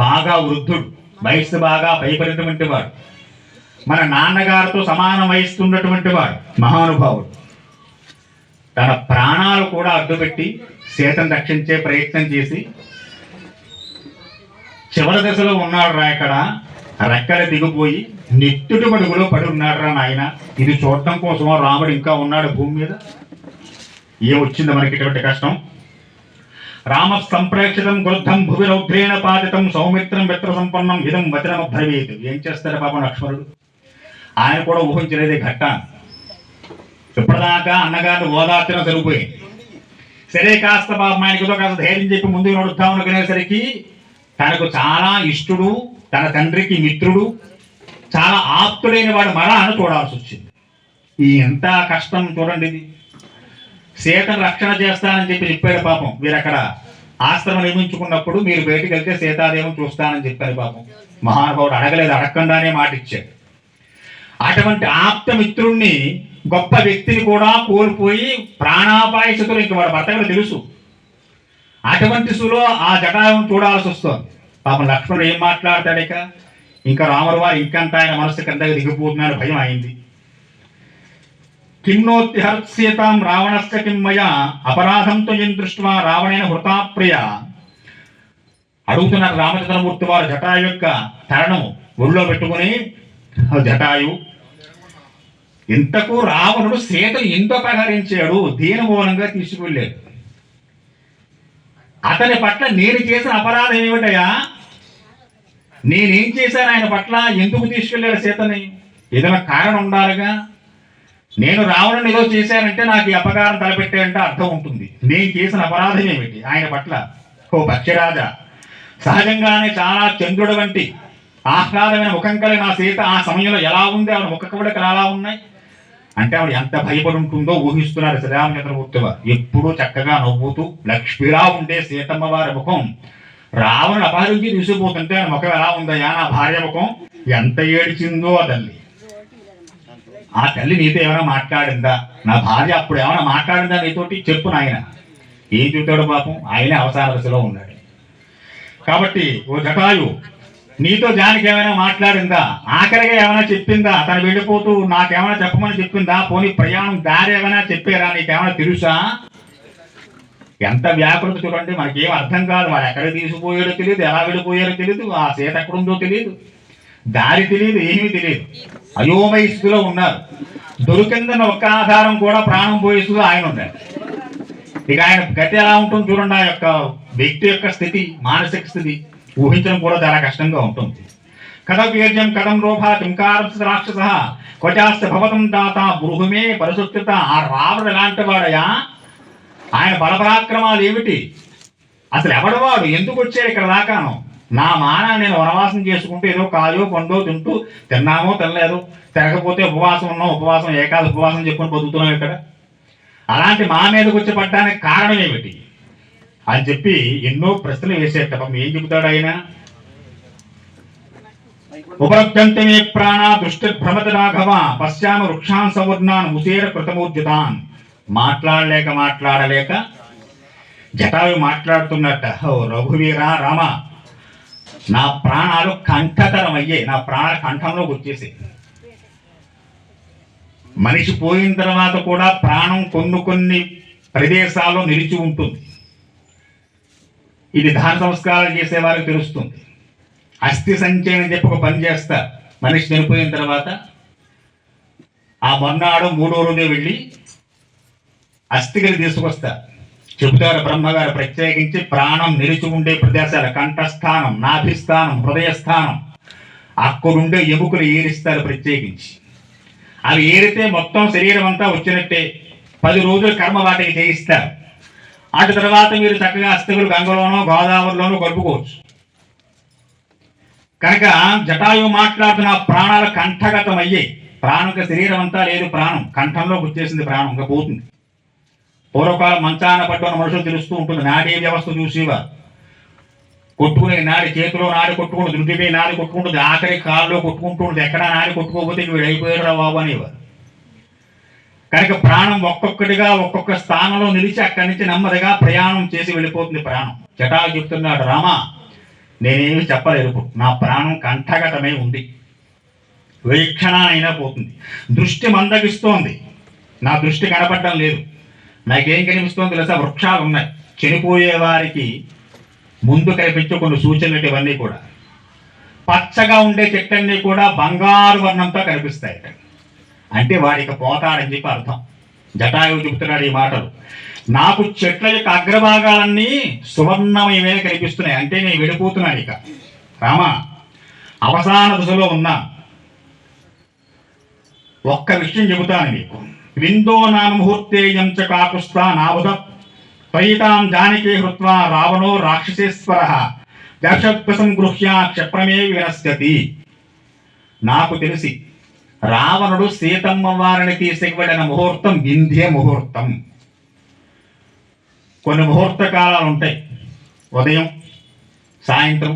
బాగా వృద్ధుడు, వయస్సు బాగా పైపరినటువంటి వాడు, మన నాన్నగారితో సమాన వయస్సున్నటువంటి వాడు, మహానుభావుడు. తన ప్రాణాలు కూడా అడ్డుపెట్టి సీతను రక్షించే ప్రయత్నం చేసి చివరి దశలో ఉన్నాడు రా. ఇక్కడ రెక్కలు దిగిపోయి నెత్తుటి మడుగులో పడి ఉన్నాడు రా నాయన. ఇది చూడటం కోసం రాముడు ఇంకా ఉన్నాడు భూమి మీద. ఏమొచ్చింది మనకి ఇటువంటి కష్టం? రామ సంప్రేక్షితం క్రుద్ధం భువి రౌద్రేణ పాతితం సౌమిత్రం మిత్ర సంపన్నం ఇదం వచనం భవేత్. ఏం చేస్తాడు పాపం లక్ష్మణుడు? ఆయన కూడా ఊహించలేదే ఘట్టాన్ని. ఇప్పటిదాకా అన్నగారిని ఓదార్చడం సరిపోయింది. సరే కాస్త పాపం ఆయనకి కాస్త ధైర్యం చెప్పి ముందుకు నడుద్దాం అనుకునేసరికి తనకు చాలా ఇష్టడు, తన తండ్రికి మిత్రుడు, చాలా ఆప్తుడైన వాడు మరణాన్ని చూడాల్సి వచ్చింది. ఈ ఎంత కష్టం చూడండి. ఇది సీతను రక్షణ చేస్తానని చెప్పాడు పాపం. మీరు అక్కడ ఆశ్రమం నిర్మించుకున్నప్పుడు మీరు బయటికి వెళ్తే సీతాదేవం చూస్తానని చెప్పారు పాపం. మహానుభావుడు అడగలేదు, అడగకుండానే మాట ఇచ్చాడు. అటువంటి ఆప్తమిత్రుణ్ణి, గొప్ప వ్యక్తిని కూడా కోల్పోయి ప్రాణాపాయ స్థితులు ఇంక వాడు భర్తకు తెలుసు. అటువంటి సులో ఆ జటాయువును చూడాల్సి వస్తుంది. పాపం లక్ష్మణుడు ఏం మాట్లాడతాడు? ఇంకా రాముడు వారు ఇంకంత ఆయన మనసు కిందకి దిగిపోతున్నాడు, భయం అయింది. కిన్నోత్తి హర్సీతాం రావణస్య కిమ్మయ అపరాధంతో ఏం దృష్ట్యా రావణేన హృతాప్రియ. అడుగుతున్నారు రామచంద్రమూర్తి వారు జటాయు యొక్క తరణం ఒళ్ళో పెట్టుకుని. జటాయు, ఇంతకు రావణుడు సీతను ఎంత అపహరించాడు, దీని మూలంగా తీసుకువెళ్ళాడు. అతని పట్ల నేను చేసిన అపరాధం ఏమిటయా? నేనేం చేశాను ఆయన పట్ల? ఎందుకు తీసుకెళ్ళాడు సీతని? ఏదైనా కారణం ఉండాలిగా. నేను రావణుని ఏదో చేశానంటే నాకు ఈ అపకారం తలపెట్టాడంటే అర్థం ఉంటుంది. నేను చేసిన అపరాధం ఏమిటి ఆయన పట్ల? ఓ పక్షిరాజా, సహజంగానే చాలా చంద్రుడు వంటి ఆహ్లాదమైన ముఖం కలిగిన నా సీత ఆ సమయంలో ఎలా ఉంది? ఆవిడ ముఖ కవళికలు ఎలా ఉన్నాయి అంటే ఆవిడ ఎంత భయపడి ఉంటుందో ఊహిస్తున్నారు శ్రీరామచంద్రమూర్తి వారు. ఎప్పుడూ చక్కగా నవ్వుతూ లక్ష్మిలా ఉండే సీతమ్మ వారి ముఖం రావణుడు అపహరించి తీసుకుపోతుంటే ఆయన ముఖం ఎలా ఉందయ్యా? నా భార్య ముఖం ఎంత ఏడిచిందో ఆ తల్లి. ఆ తల్లి నీతో ఏమైనా మాట్లాడిందా? నా భార్య అప్పుడు ఏమైనా మాట్లాడిందా నీతోటి? చెప్పు నాయన. ఏం చెబుతాడు పాపం? ఆయనే అవసాన దశలో ఉన్నాడు. కాబట్టి ఓ జటాయు, నీతో జానికి ఏమైనా మాట్లాడిందా? ఆఖరిగా ఏమైనా చెప్పిందా? తను వెళ్ళిపోతూ నాకేమైనా చెప్పమని చెప్పిందా? పోనీ ప్రయాణం దారి ఏమైనా చెప్పారా? నీకేమైనా తెలుసా? ఎంత వ్యాకులత చూడండి. మనకేం అర్థం కాదు. వాడు ఎక్కడ తీసుకుపోయాడో తెలియదు, ఎలా వెళ్ళిపోయారో తెలియదు, ఆ సీత ఎక్కడుందో తెలియదు, దారి తెలియదు, ఏమీ తెలియదు. అయోమయ స్థితిలో ఉన్నారు. దొరికిందన్న ఒక్క ఆధారం కూడా ప్రాణం పోయే స్థితిలో ఆయన ఉన్నారు. ఇక ఆయన గతి ఎలా ఉంటుంది చూడండి. ఆ యొక్క వ్యక్తి యొక్క స్థితి, మానసిక స్థితి ఊహించడం కూడా చాలా కష్టంగా ఉంటుంది. కథవీర్యం కథం లోభా కింకారం రాక్షస క్వచాస్త భవతం తాత బృహమే పరిశుద్ధత. ఆ రావణుడు ఎలాంటి వాడయా? ఆయన బలపరాక్రమాలు ఏమిటి? అసలు ఎవడవాడు? ఎందుకు వచ్చాడు ఇక్కడ దాకాను? నా మాన నేను వనవాసం చేసుకుంటూ ఏదో కాయో పండో తింటూ తిన్నామో తినలేదు, తిరగపోతే ఉపవాసం ఉన్నాం, ఉపవాసం ఏకాది ఉపవాసం చెప్పుకొని బతుకుతున్నాం ఇక్కడ. అలాంటి మా మీదకి వచ్చి పడ్డానికి కారణం ఏమిటి అని చెప్పి ఎన్నో ప్రశ్నలు వేసేట. ఏం చెబుతాడు ఆయన? ఉపరక్తంతే మే ప్రాణ దృష్టి భ్రమత రాఘవ పశ్చామ వృక్షాన్ సవర్ణాన్ ముసేర కృతమూర్జితాన్. మాట్లాడలేక జటాయు మాట్లాడుతున్నట్ట. ఓ రఘువీరా రామ, నా ప్రాణాలు కంఠతరం అయ్యే, నా ప్రాణ కంఠంలోకి వచ్చేసి. మనిషి పోయిన తర్వాత కూడా ప్రాణం కొన్ని ప్రదేశాల్లో నిలిచి ఉంటుంది. ఇది దాన సంస్కారాలు చేసే వారికి తెలుస్తుంది. అస్థి సంచయం అని చెప్పి ఒక పని చేస్తారు. మనిషి చనిపోయిన తర్వాత ఆ మొన్నాడు మూడో రోజే వెళ్ళి అస్థికలు తీసుకొస్తారు. చెబుతారు బ్రహ్మగారు ప్రత్యేకించి ప్రాణం నిలిచి ఉండే ప్రదేశాలు కంఠస్థానం, నాభిస్థానం, హృదయస్థానం, అక్కడుండే ఎముకలు ఏరిస్తారు ప్రత్యేకించి. అవి ఏరితే మొత్తం శరీరం అంతా వచ్చినట్టే. 10 రోజులు కర్మ వాటికి చేయిస్తారు. అటు తర్వాత మీరు చక్కగా అస్థికులు గంగలోనో గోదావరిలోనో కలుపుకోవచ్చు. కనుక జటాయువు మాట్లాడుతున్న ప్రాణాలు కంఠగతం అయ్యాయి. ప్రాణంగా శరీరం అంతా లేదు, ప్రాణం కంఠంలో గుర్చేసింది, ప్రాణం ఇంకా పోతుంది. పూర్వకాలం మంచాన పట్టుకున్న మనుషులు తెలుస్తూ ఉంటుంది. నాడీ వ్యవస్థ చూసేవా, కొట్టుకునే నాడి చేతిలో నాడి కొట్టుకుంటుంది, దుడ్డిపై నాడి కొట్టుకుంటుంది, ఆఖరి కాల్లో కొట్టుకుంటుంది, ఎక్కడా నాడి కొట్టుకోకపోతే వీడు అయిపోయాడు రా బాబు అనేవారు. కనుక ప్రాణం ఒక్కొక్కటిగా ఒక్కొక్క స్థానంలో నిలిచి అక్కడి నుంచి నెమ్మదిగా ప్రయాణం చేసి వెళ్ళిపోతుంది ప్రాణం. జటాలు చెప్తున్నాడు, రామా నేనేమి చెప్పలేదు, నా ప్రాణం కంఠగతమై ఉంది, వీక్షణైనా పోతుంది. దృష్టి మందగిస్తోంది, నా దృష్టి కనపడడం లేదు. నాకేం కనిపిస్తోంది తెలుసా? వృక్షాలు ఉన్నాయి, చనిపోయే వారికి ముందు కనిపించే కొన్ని సూచనలు ఇవన్నీ కూడా. పచ్చగా ఉండే చెట్లన్నీ కూడా బంగారు వర్ణంతో కనిపిస్తాయి. అంటే వాడికి పోతాడని చెప్పి అర్థం. జటాయువు చెబుతున్నాడు ఈ మాటలు. నాకు చెట్ల యొక్క అగ్రభాగాలన్నీ సువర్ణమయమే కనిపిస్తున్నాయి, అంటే నేను వెళ్ళిపోతున్నాను ఇక రామా, అవసాన దశలో ఉన్నా. ఒక్క విషయం చెబుతాను నీకు. విందో నా ముహూర్తేయం చ కాకుస్తా నాబుధ త్వయితాం జానకీ హృత్వా రావణో రాక్షసేశ్వర దర్శత్వసం గృహ్య క్షప్రమే వినశ్యతి. నాకు తెలిసి రావణుడు సీతమ్మ వారిని తీసుకువెళ్ళిన ముహూర్తం వింధ్య ముహూర్తం. కొన్ని ముహూర్త కాలాలు ఉంటాయి, ఉదయం సాయంత్రం.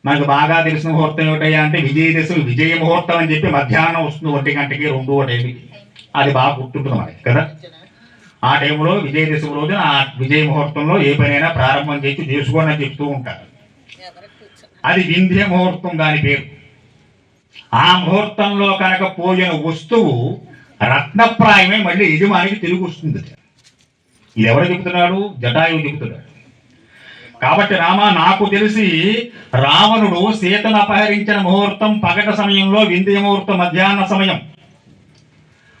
మనకు బాగా తెలిసిన ముహూర్తం ఏమిటయ్యా అంటే విజయదశమి, విజయ ముహూర్తం అని చెప్పి మధ్యాహ్నం వస్తుంది 1 గంటకి 2 గంటలకి. అది బాగా గుర్తుంటుంది మనకి కదా. ఆ టైంలో విజయదశమి రోజున ఆ విజయ ముహూర్తంలో ఏ పనైనా ప్రారంభం చేసి చేసుకోండి అని చెప్తూ ఉంటారు. అది వింధ్య ముహూర్తం దాని పేరు. ఆ ముహూర్తంలో కనుక పోయిన వస్తువు రత్నప్రాయమే మళ్ళీ యజమానికి తిరిగి వస్తుంది. ఇది ఎవరు చెబుతున్నాడు? జటాయువు చెబుతున్నాడు. కాబట్టి రామ, నాకు తెలిసి రావణుడు సీతను అపహరించిన ముహూర్తం పగట సమయంలో, వింధ్య ముహూర్తం మధ్యాహ్న సమయం.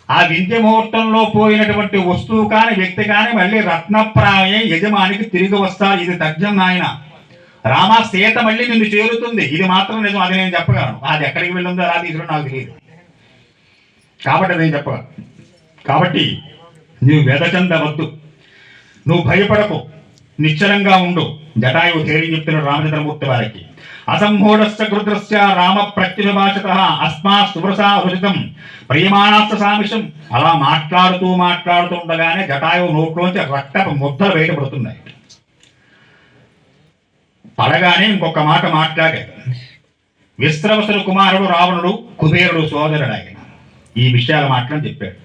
ఆ వింధ్య ముహూర్తంలో పోయినటువంటి వస్తువు కానీ వ్యక్తి కానీ మళ్ళీ రత్నప్రాయం యజమానికి తిరిగి వస్తారు. ఇది తథ్యం నాయన. రామ, సీత మళ్ళీ నిన్ను చేరుతుంది, ఇది మాత్రం నిజం. అది నేను చెప్పగలను. అది ఎక్కడికి వెళ్ళిందో ఎలా తీసుకుని నాకు తెలియదు, కాబట్టి నేను చెప్పగలను. కాబట్టి నువ్వు వెదచందవద్దు, నువ్వు భయపడకు, నిశ్చలంగా ఉండు. జటాయువు ధైర్యం చెప్తున్నాడు రామచంద్రమూర్తి వారికి. అసంహోడస్య కృద్రస్య రామ ప్రత్యుభాషత అస్మా సువ్రసా రుచితం ప్రియమాణాస్త సామిషం. అలా మాట్లాడుతూ ఉండగానే జటాయువు నోట్లోంచి రక్తపు ముద్దలు బయటపడుతున్నాయి. పడగానే ఇంకొక మాట మాట్లాడాడు. విశ్రవసుల కుమారుడు రావణుడు, కుబేరుడు సోదరుడు ఆయన. ఈ విషయాలు మాట్లాడి చెప్పాడు.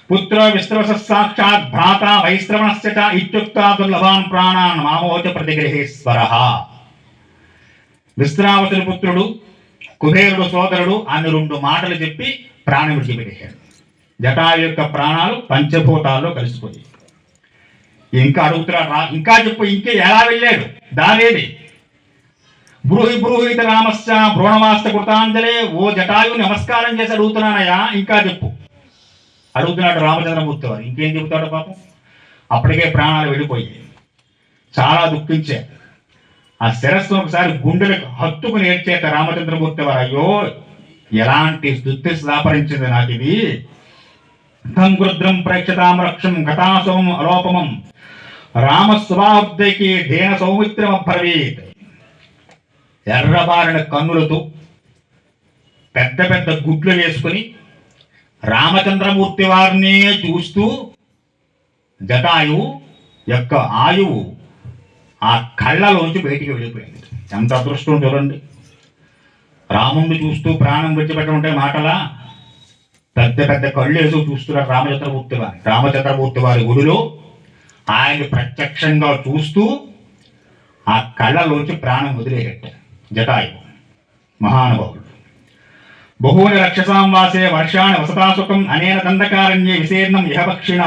పుత్ర విశ్రవస సాక్షాత్ భ్రాత వైశ్రవణస్య చ ఇత్యుక్తా దుర్లభాన్ ప్రాణాన్ మామోచ ప్రతిగ్రహేశ్వర. విశ్రావసుని పుత్రుడు, కుబేరుడు సోదరుడు అని 2 మాటలు చెప్పి ప్రాణం విడిచిపెట్టేశాడు. జటాయు యొక్క ప్రాణాలు పంచభూతాల్లో కలిసిపోయి. ఇంకా అడుగుతున్నాడు, ఇంకా చెప్పు, ఇంకే ఎలా వెళ్ళాడు, దారేది? బ్రూహిత రామస్య భ్రూణవాస్త కృతాంజలే. ఓ జటాయు, నమస్కారం చేసి అడుగుతున్నానయ్యా, ఇంకా చెప్పు అడుగుతున్నాడు రామచంద్రమూర్తి వారు. ఇంకేం చెబుతాడు పాపం? అప్పటికే ప్రాణాలు వెళ్ళిపోయాయి. చాలా దుఃఖించారు. ఆ శిరస్సు ఒకసారి గుండెలకు హత్తుకుని ఏడ్చేట రామచంద్రమూర్తి వారు. అయ్యో, ఎలాంటి స్థుతి దాపరించింది నాకు ఇది. రుద్రం ప్రేక్షతాం రక్షం గతాసోమం అలోపమం రామ స్వభావకి ధేన సౌమిత్రం అబ్రవీత్. ఎర్రబారిన కన్నులతో పెద్ద పెద్ద గుడ్లు వేసుకుని రామచంద్రమూర్తి వారినే చూస్తూ జటాయువు యొక్క ఆయువు ఆ కళ్ళలోంచి బయటికి వెళ్ళిపోయింది. ఎంత అదృష్టం చూడండి. రాముణ్ణి చూస్తూ ప్రాణం విడిచిపెట్టమంటే మాటలా? పెద్ద పెద్ద కళ్ళు వేసి చూస్తున్నారు రామచంద్రమూర్తి వారి గుడిలో. ఆయన ప్రత్యక్షంగా చూస్తూ ఆ కళ్ళలోంచి ప్రాణం వదిలేట జటాయువు మహానుభావుడు. బహూని రక్షసాం వాసే వర్షాన్ని వసతాసుకం అనేన దండకారణ్యే విశీర్ణం ఇహపక్షిణ.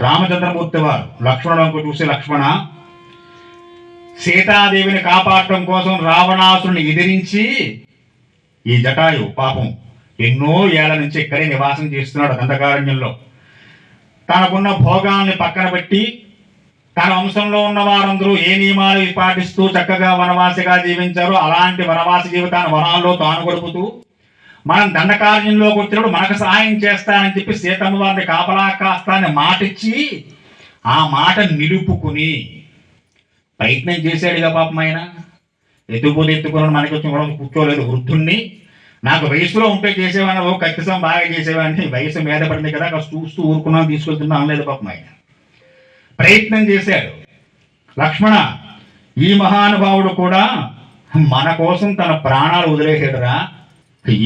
రామచంద్రమూర్తి వారు లక్ష్మణులకు చూసి, లక్ష్మణ, సీతాదేవిని కాపాడటం కోసం రావణాసుని ఎదిరించి ఈ జటాయు పాపం ఎన్నో ఏళ్ల నుంచి ఇక్కడే నివాసం చేస్తున్నాడు దండకారణ్యంలో. తనకున్న భోగాల్ని పక్కన పెట్టి తన వంశంలో ఉన్న వారందరూ ఏ నియమాలు పాటిస్తూ చక్కగా వనవాసిగా జీవించారో అలాంటి వనవాసి జీవితాన్ని వనాల్లో తాను గడుపుతూ మనం దండకారణ్యంలోకి వచ్చినప్పుడు మనకు సహాయం చేస్తానని చెప్పి సీతమ్మ వారిని కాపలా కాస్తానని మాటిచ్చి ఆ మాట నిలుపుకుని ప్రయత్నం చేశాడుగా పాపం ఆయన. ఎత్తుకుని ఎత్తుకుని మనకి వచ్చి కూడా కూర్చోలేదు. వృద్ధుణ్ణి నాకు వయసులో ఉంటే చేసేవాడిని, ఓ కత్తిసం బాగా చేసేవాడిని, వయసు మీద పడింది కదా చూస్తూ ఊరుకున్నాం, తీసుకెళ్తున్నా అనలేదు పాపం. ఆయన ప్రయత్నం చేశాడు. లక్ష్మణ, ఈ మహానుభావుడు కూడా మన కోసం తన ప్రాణాలు వదిలేసాడురా.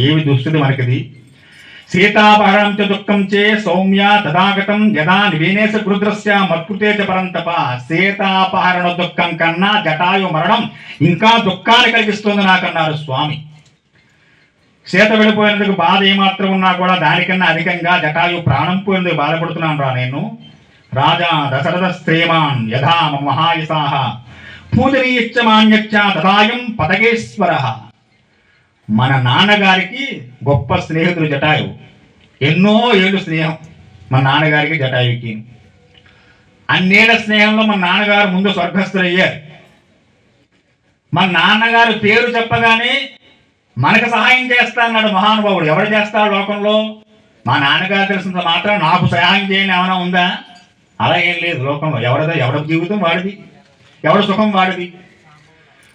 ఏమి దుస్థితి మనకిది. సీతాపహరణం చ దుఃఖం చే సౌమ్య తదాగతం యదా నివేనేశ గృద్రస్య మత్కృతే చ పరంతప. సీతాపహరణ దుఃఖం కన్నా జటాయు మరణం ఇంకా దుఃఖాన్ని కలిగిస్తుంది నాకన్నారు స్వామి. సీత వెళ్ళిపోయినందుకు బాధ ఏమాత్రం ఉన్నా కూడా దానికన్నా అధికంగా జటాయు ప్రాణం పోయినందుకు బాధపడుతున్నాను రా నేను. రాజా దశరథ శ్రీమాన్ యథా మహాయసాహ పూజనీయచ్చ మాన్యచ్చ తదాయం పదగేశ్వర. మన నాన్నగారికి గొప్ప స్నేహితుడు జటాయు. ఎన్నో ఏళ్ళు స్నేహం మన నాన్నగారికి జటాయుకి. అన్నేళ్ల స్నేహంలో మన నాన్నగారు ముందు స్వర్గస్థులయ్యారు. మన నాన్నగారు పేరు చెప్పగానే మనకు సహాయం చేస్తా అన్నాడు మహానుభావుడు. ఎవడు చేస్తాడు లోకంలో? మా నాన్నగారు తెలిసినంత మాత్రం నాకు సహాయం చేయని ఏమైనా ఉందా? అలా ఏం లేదు లోకంలో. ఎవడి జీవితం వాడిది, ఎవడి సుఖం వాడిది.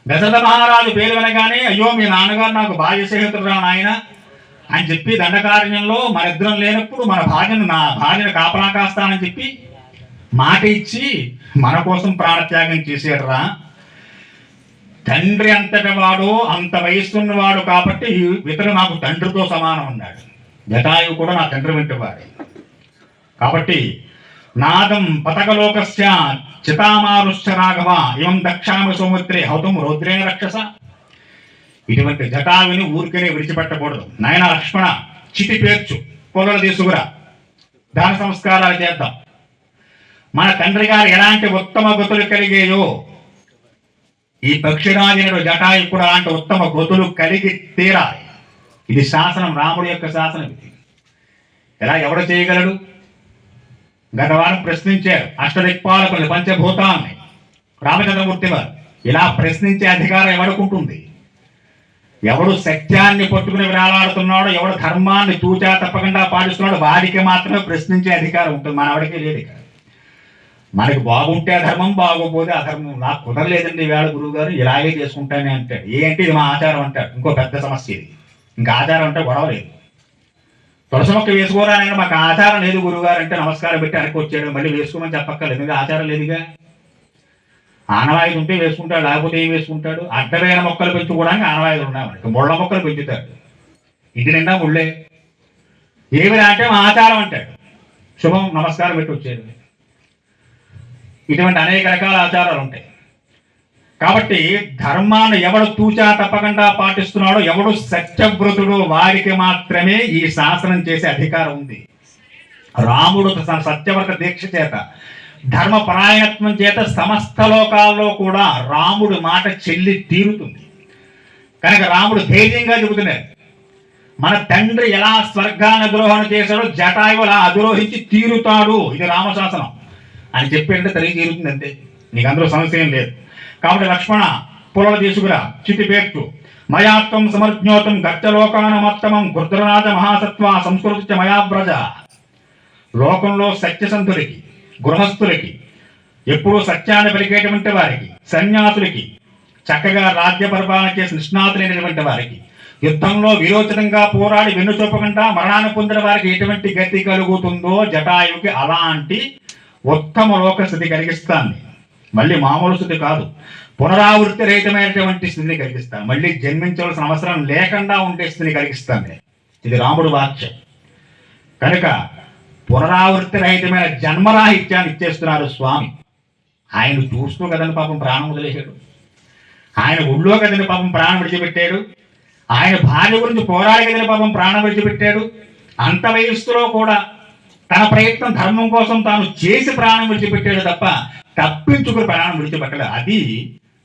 దశరథ మహారాజు పేరు వినగానే అయ్యో మీ నాన్నగారు నాకు భార్య స్నేహితుడు రా నాయన అని చెప్పి దండకారణ్యంలో మన ఇద్దరం లేనప్పుడు నా భార్యను కాపలా కాస్తానని చెప్పి మాట ఇచ్చి మన కోసం ప్రాణత్యాగం చేశాడు రా. తండ్రి అంతటి వాడు, అంత వయస్సున్నవాడు కాబట్టి ఇతడు నాకు తండ్రితో సమానం అన్నాడు. జటాయువు కూడా నా తండ్రి వంటివాడు కాబట్టి నాదం పతకలోకస్య చితామారుశ్చ రాఘవ ఇవం దక్షామి సౌమిత్రే హౌతం రౌద్రేణ రక్షస. ఇటువంటి జటాయుని ఊరికనే విడిచిపెట్టకూడదు. నాయన లక్ష్మణ, చితి పేర్చు, పొలలు తీసుకురా, దాన సంస్కారాలు చేద్దాం. మన తండ్రి గారు ఎలాంటి ఉత్తమ గతులు కలిగేయో ఈ పక్షిరాజునుడు జటాయు కూడా అలాంటి ఉత్తమ గతులు కలిగి తీరాలి. ఇది శాసనం, రాముడి యొక్క శాసనం. ఇది ఎలా ఎవడు చేయగలడు? గత వారం ప్రశ్నించారు అష్టదిక్పాలకులు పంచభూతాన్ని రామచంద్రమూర్తి వారు. ఇలా ప్రశ్నించే అధికారం ఎవడుకుంటుంది? ఎవడు సత్యాన్ని పట్టుకుని వేలాడుతున్నాడో, ఎవడు ధర్మాన్ని తూచా తప్పకుండా పాటిస్తున్నాడో వాడికి మాత్రమే ప్రశ్నించే అధికారం ఉంటుంది. మన ఎవడికి లేదు. ఇక్కడ మనకి బాగుంటే అధర్మం, బాగోపోతే అధర్మం. నాకు కుదరలేదండి వేళ గురువు గారు, ఇలాగే చేసుకుంటానే అంటాడు. ఏంటి ఇది మా ఆచారం అంటాడు. ఇంకో పెద్ద సమస్య ఇది. ఇంకా ఆచారం అంటే గొడవ లేదు. తులసి మొక్క వేసుకోరా అని మాకు ఆచారం లేదు గురువుగారు అంటే నమస్కారం పెట్టి వెనక్కి వచ్చాడు. మళ్ళీ వేసుకోమని చెప్పక్కర్లేదు, ఇంకా ఆచారం లేదుగా. ఆనవాయితీ ఉంటే వేసుకుంటాడు, లేకపోతే ఏం వేసుకుంటాడు? అడ్డమైన మొక్కలు పెంచుకోవడానికి ఆనవాయితీలు ఉన్నాయి మనకి. ముళ్ళ మొక్కలు పెంచుతాడు, ఇంటి నిండా ముళ్ళే. ఏమి అంటే మా ఆచారం అంటాడు. శుభం, నమస్కారం పెట్టి వచ్చేది. ఇటువంటి అనేక రకాల ఆచారాలు ఉంటాయి. కాబట్టి ధర్మాన్ని ఎవడు తూచా తప్పకుండా పాటిస్తున్నాడో, ఎవడు సత్యవ్రతుడో వారికి మాత్రమే ఈ శాసనం చేసే అధికారం ఉంది. రాముడు తన సత్యవ్రత దీక్ష చేత, ధర్మపరాయణత్వం చేత సమస్త లోకాల్లో కూడా రాముడు మాట చెల్లి తీరుతుంది. కనుక రాముడు ధైర్యంగా చెబుతున్నాడు, మన తండ్రి ఎలా స్వర్గాన్ని అధిరోహణ చేశాడో జటాయువు అలా అధిరోహించి తీరుతాడు. ఇది రామశాసనం అని చెప్పేంటే తల్లి తీరుతుంది అంతే. నీకు అందులో సమస్య ఏం లేదు. కాబట్టి లక్ష్మణ, పొలలు తీసుకురా, చితి పేర్చు. మయాత్వం సమర్జ్ఞోతం గచ్చలోకానమత్తమం గుర్ధరాజ మహాసత్వ సంస్కృతి మయావ్రజ. లోకంలో సత్యసంధులకి, గృహస్థులకి, ఎప్పుడూ సత్యాన్ని పలికేటువంటి వారికి, సన్యాసులకి, చక్కగా రాజ్య పరిపాలన చేసి నిష్ణాతులైనటువంటి వారికి, యుద్ధంలో విరోచితంగా పోరాడి వెన్నుచూపకుండా మరణాన్ని పొందిన వారికి ఎటువంటి గతి కలుగుతుందో జటాయువుకి అలాంటి ఉత్తమ లోక స్థితి కలిగిస్తాను. మళ్ళీ మామూలు స్థితి కాదు, పునరావృత్తి రహితమైనటువంటి స్థితిని కలిగిస్తాను. మళ్ళీ జన్మించవలసిన అవసరం లేకుండా ఉండే స్థితిని కలిగిస్తాను. ఇది రాముడు వాక్యం. కనుక పునరావృత్తి రహితమైన జన్మరాహిత్యాన్ని ఇచ్చేస్తున్నారు స్వామి. ఆయన చూస్తూ కదని పాపం ప్రాణం వదిలేశాడు. ఆయన ఒళ్ళో కదని పాపం ప్రాణం విడిచిపెట్టాడు. ఆయన భార్య గురించి పోరాడి కదని పాపం ప్రాణం విడిచిపెట్టాడు. అంత వయస్సులో కూడా తన ప్రయత్నం ధర్మం కోసం తాను చేసి ప్రాణం విడిచిపెట్టాడు తప్ప తప్పించుకుని ప్రాణం విడిచిపెట్టలేదు. అది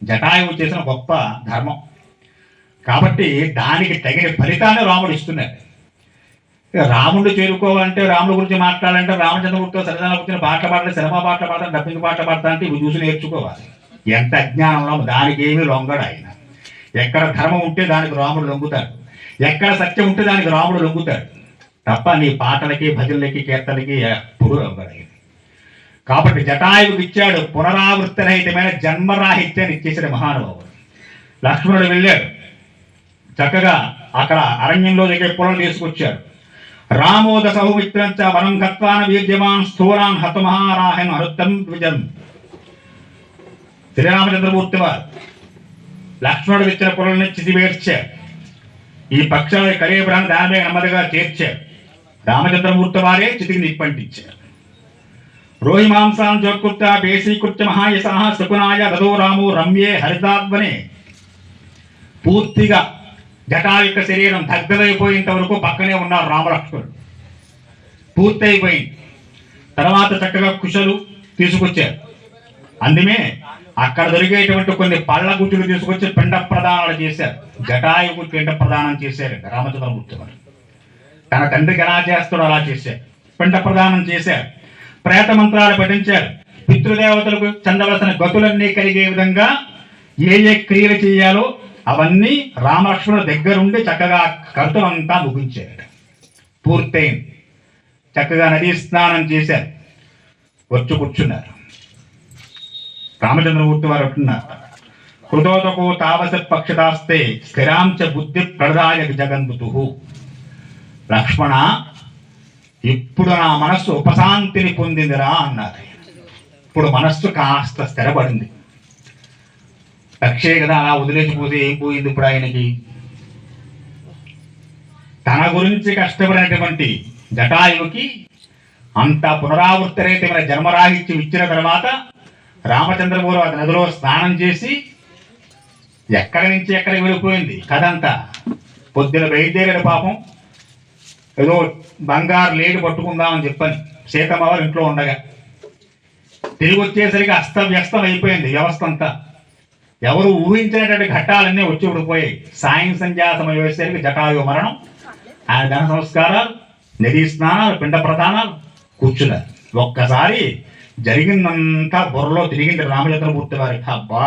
జటాయువు చేసిన గొప్ప ధర్మం. కాబట్టి దానికి తగిన ఫలితాన్ని రాముడు ఇస్తున్నాడు. రాముడు చేరుకోవాలంటే, రాముడి గురించి మాట్లాడాలంటే రామచంద్రమూర్తితో సరిదాన కూర్చొని పాటలు పాడాలి, సినిమా పాటలు పాడతాను, డబ్బింగ్ పాటలు పాడతా అంటే ఇవి చూసి నేర్చుకోవాలి. ఎంత అజ్ఞానంలో దానికి ఏమీ లొంగడు ఆయన. ఎక్కడ ధర్మం ఉంటే దానికి రాముడు లొంగుతాడు, ఎక్కడ సత్యం ఉంటే దానికి రాముడు లొంగుతాడు తప్ప నీ పాటలకి, భజనలకి, కీర్తనలకి ఎప్పుడు లొంగడు. కాబట్టి జటాయువుకి ఇచ్చాడు పునరావృత్తి రహితమైన జన్మరాహిత్యాన్ని ఇచ్చేసిన మహానుభావుడు. లక్ష్మణుడు వెళ్ళాడు, చక్కగా అక్కడ అరణ్యంలో దిగే పొలం తీసుకొచ్చాడు. రామో దశమిత్రంచ వనం గత్వాన వీర్యమాన్ స్థూలాన్ హతమహారాహన్ హరుత్తం విజన్. శ్రీరామచంద్రమూర్తి వారు లక్ష్మణుడు ఇచ్చిన పొలంని చితివేర్చారు. ఈ పక్షాల కరేపురాన్ని దాని నెమ్మదిగా చేర్చారు. రామచంద్రమూర్తి వారే చితికి నిప్పంటించారు. రోహిమాంసాం జోత్కృత్య బేసీకృత్య మహాయశః శకునాయ దదో రామో రమ్యే హరితాత్మనే. పూర్తిగా జటా యొక్క శరీరం దగ్ధమైపోయేంత వరకు పక్కనే ఉన్నారు రామలక్ష్మణుడు. పూర్తయిపోయింది. తర్వాత చక్కగా కుశలు తీసుకొచ్చారు. అందుమే అక్కడ దొరికేటువంటి కొన్ని పళ్ళ గుచ్చులు తీసుకొచ్చి పిండ ప్రదానాలు చేశారు. జటాయుకు పిండ ప్రదానం చేశారు రామచంద్రమూర్తి వారు. తన తండ్రికి ఎలా చేస్తాడో అలా చేశారు. పిండ ప్రదానం చేశారు. ప్రేత మంత్రాలు పఠించారు. పితృదేవతలకు చెందవలసిన గతులన్నీ కలిగే విధంగా ఏ ఏ క్రియలు చేయాలో అవన్నీ రామలక్ష్మణుల దగ్గరుండి చక్కగా కర్తవంతా ముగించారు. పూర్తయింది. చక్కగా నదీ స్నానం చేశారు. వచ్చి కూర్చున్నారు. రామచంద్రమూర్తి వారు అంటున్నారు, కృతోదకో తావస పక్షదాస్తే స్థిరాంచ బుద్ధి ప్రదాయ జగన్ముతు. లక్ష్మణ, ఇప్పుడు నా మనస్సు ఉపశాంతిని పొందిందిరా అన్నారు. ఇప్పుడు మనస్సు కాస్త స్థిరపడింది. పక్షే కదా అలా వదిలేసిపోతే ఏం పోయింది ఇప్పుడు ఆయనకి? తన గురించి కష్టపడినటువంటి జటాయువుకి అంత పునరావృత్తరైతే జన్మరాహిత్యం ఇచ్చిన తర్వాత రామచంద్రమూర్తి అది నదిలో స్నానం చేసి ఎక్కడి నుంచి ఎక్కడికి వెళ్ళిపోయింది కథంతా. పొద్దున బయలుదేరాడు పాపం. ఏదో బంగారు లేడి పట్టుకుందామని చెప్పని సీతమ్మ వారు ఇంట్లో ఉండగా తిరిగి వచ్చేసరికి అస్తవ్యస్తం అయిపోయింది వ్యవస్థ అంతా. ఎవరు ఊహించినటువంటి ఘట్టాలన్నీ వచ్చి ఉడిపోయాయి. సాయం సంధ్యా సమయం వేసేసరికి జటాయు మరణం, ఆయన ధన సంస్కారాలు, నదీ స్నానాలు, పిండ ప్రదానాలు, కూర్చున్నారు. ఒక్కసారి జరిగిందంతా బుర్రలో తిరిగింది రామచంద్రమూర్తి వారికి. అబ్బా,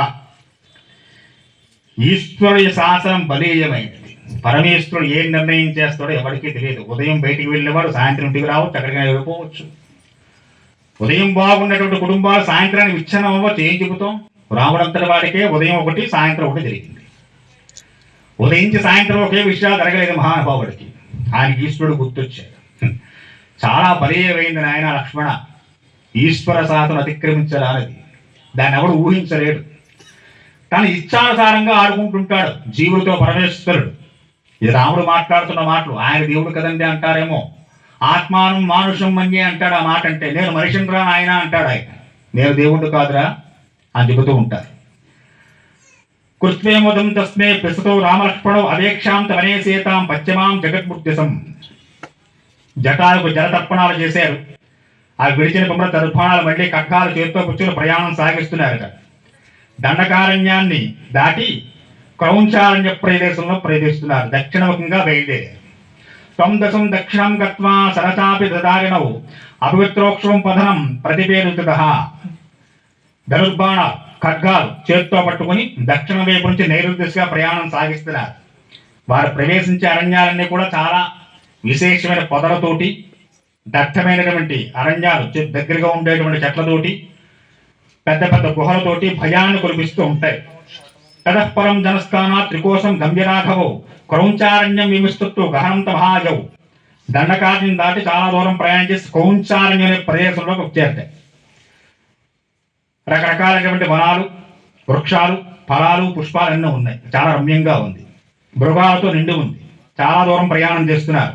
ఈశ్వరుడి శాసనం బలీయమైనది. పరమేశ్వరుడు ఏం నిర్ణయం చేస్తాడో ఎవరికీ తెలియదు. ఉదయం బయటికి వెళ్ళేవాడు సాయంత్రం ఇంటికి రావచ్చు, ఎక్కడికైనా వెళ్ళిపోవచ్చు. ఉదయం బాగున్నటువంటి కుటుంబాలు సాయంత్రానికి విచ్ఛిన్నం అవ్వచ్చు. ఏం చెబుతాం? రాముడంతటి వాడికే ఉదయం ఒకటి సాయంత్రం ఒకటి జరిగింది. ఉదయించి సాయంత్రం ఒకే విషయాలు జరగలేదు మహానుభావుడికి. ఆయనకి ఈశ్వరుడు గుర్తొచ్చాడు. చాలా బలీయమైంది నాయన లక్ష్మణ. ఈశ్వర శాసనం అతిక్రమించరానిది. దాన్ని ఎవడు ఊహించలేడు. తన ఇచ్ఛానుసారంగా ఆడుకుంటుంటాడు జీవులతో పరమేశ్వరుడు. ఇది రాముడు మాట్లాడుతున్న మాటలు. ఆయన దేవుడు కదండి అంటారేమో. ఆత్మానం మానుషం మన్యే అంటాడు. ఆ మాట అంటే నేను మనిషిని రా ఆయన అంటాడు. ఆయన నేను దేవుడు కాదురా అని చెబుతూ ఉంటారు. కృత్వేమోదం తస్మే ప్రస్తుతో రామలక్ష్మణో అవేక్షాంత వనే సీతాం పశ్చిమాం జగద్ముర్తిసం. జటాలకు జలతర్పణాలు చేశారు. ఆ విడిచిన కుమ్మర తరుపాణాలు మళ్ళీ కక్కాలు చేతితో కూర్చొని ప్రయాణం సాగిస్తున్నారట. దండకారణ్యాన్ని దాటి క్రౌంచారణ్య ప్రదేశంలో ప్రవేశిస్తున్నారు. దక్షిణముఖంగా బయలుదేరారు. త్వం దశం దక్షిణం గత్వా సరచాపి దదారిణవు అపవిత్రోక్షం పథనం ప్రతిపేరుతుత. ధనుర్బాణ ఖడ్గాలు చేతితో పట్టుకుని దక్షిణ వైపు నుంచి నైరుతి దిశగా ప్రయాణం సాగిస్తున్నారు. వారు ప్రవేశించే అరణ్యాలన్నీ కూడా చాలా విశేషమైన పొదలతోటి, దట్టమైనటువంటి అరణ్యాలు, దగ్గరగా ఉండేటువంటి చెట్లతోటి, పెద్ద పెద్ద గుహలతోటి భయాన్ని కురిపిస్తూ ఉంటాయి. తదఃపరం జనస్థానా త్రికోశం గంభీరాఘవో క్రౌంచారణ్యం విమిస్తూ గహనంత మహాజవు. దండకార్యం దాటి చాలా దూరం ప్రయాణం చేసి క్రౌంచారణ్యం అనే ప్రదేశంలోకి వచ్చేస్తాయి. రకరకాలైనటువంటి వనాలు, వృక్షాలు, ఫలాలు, పుష్పాలు అన్నీ ఉన్నాయి. చాలా రమ్యంగా ఉంది. మృగాలతో నిండి ఉంది. చాలా దూరం ప్రయాణం చేస్తున్నారు.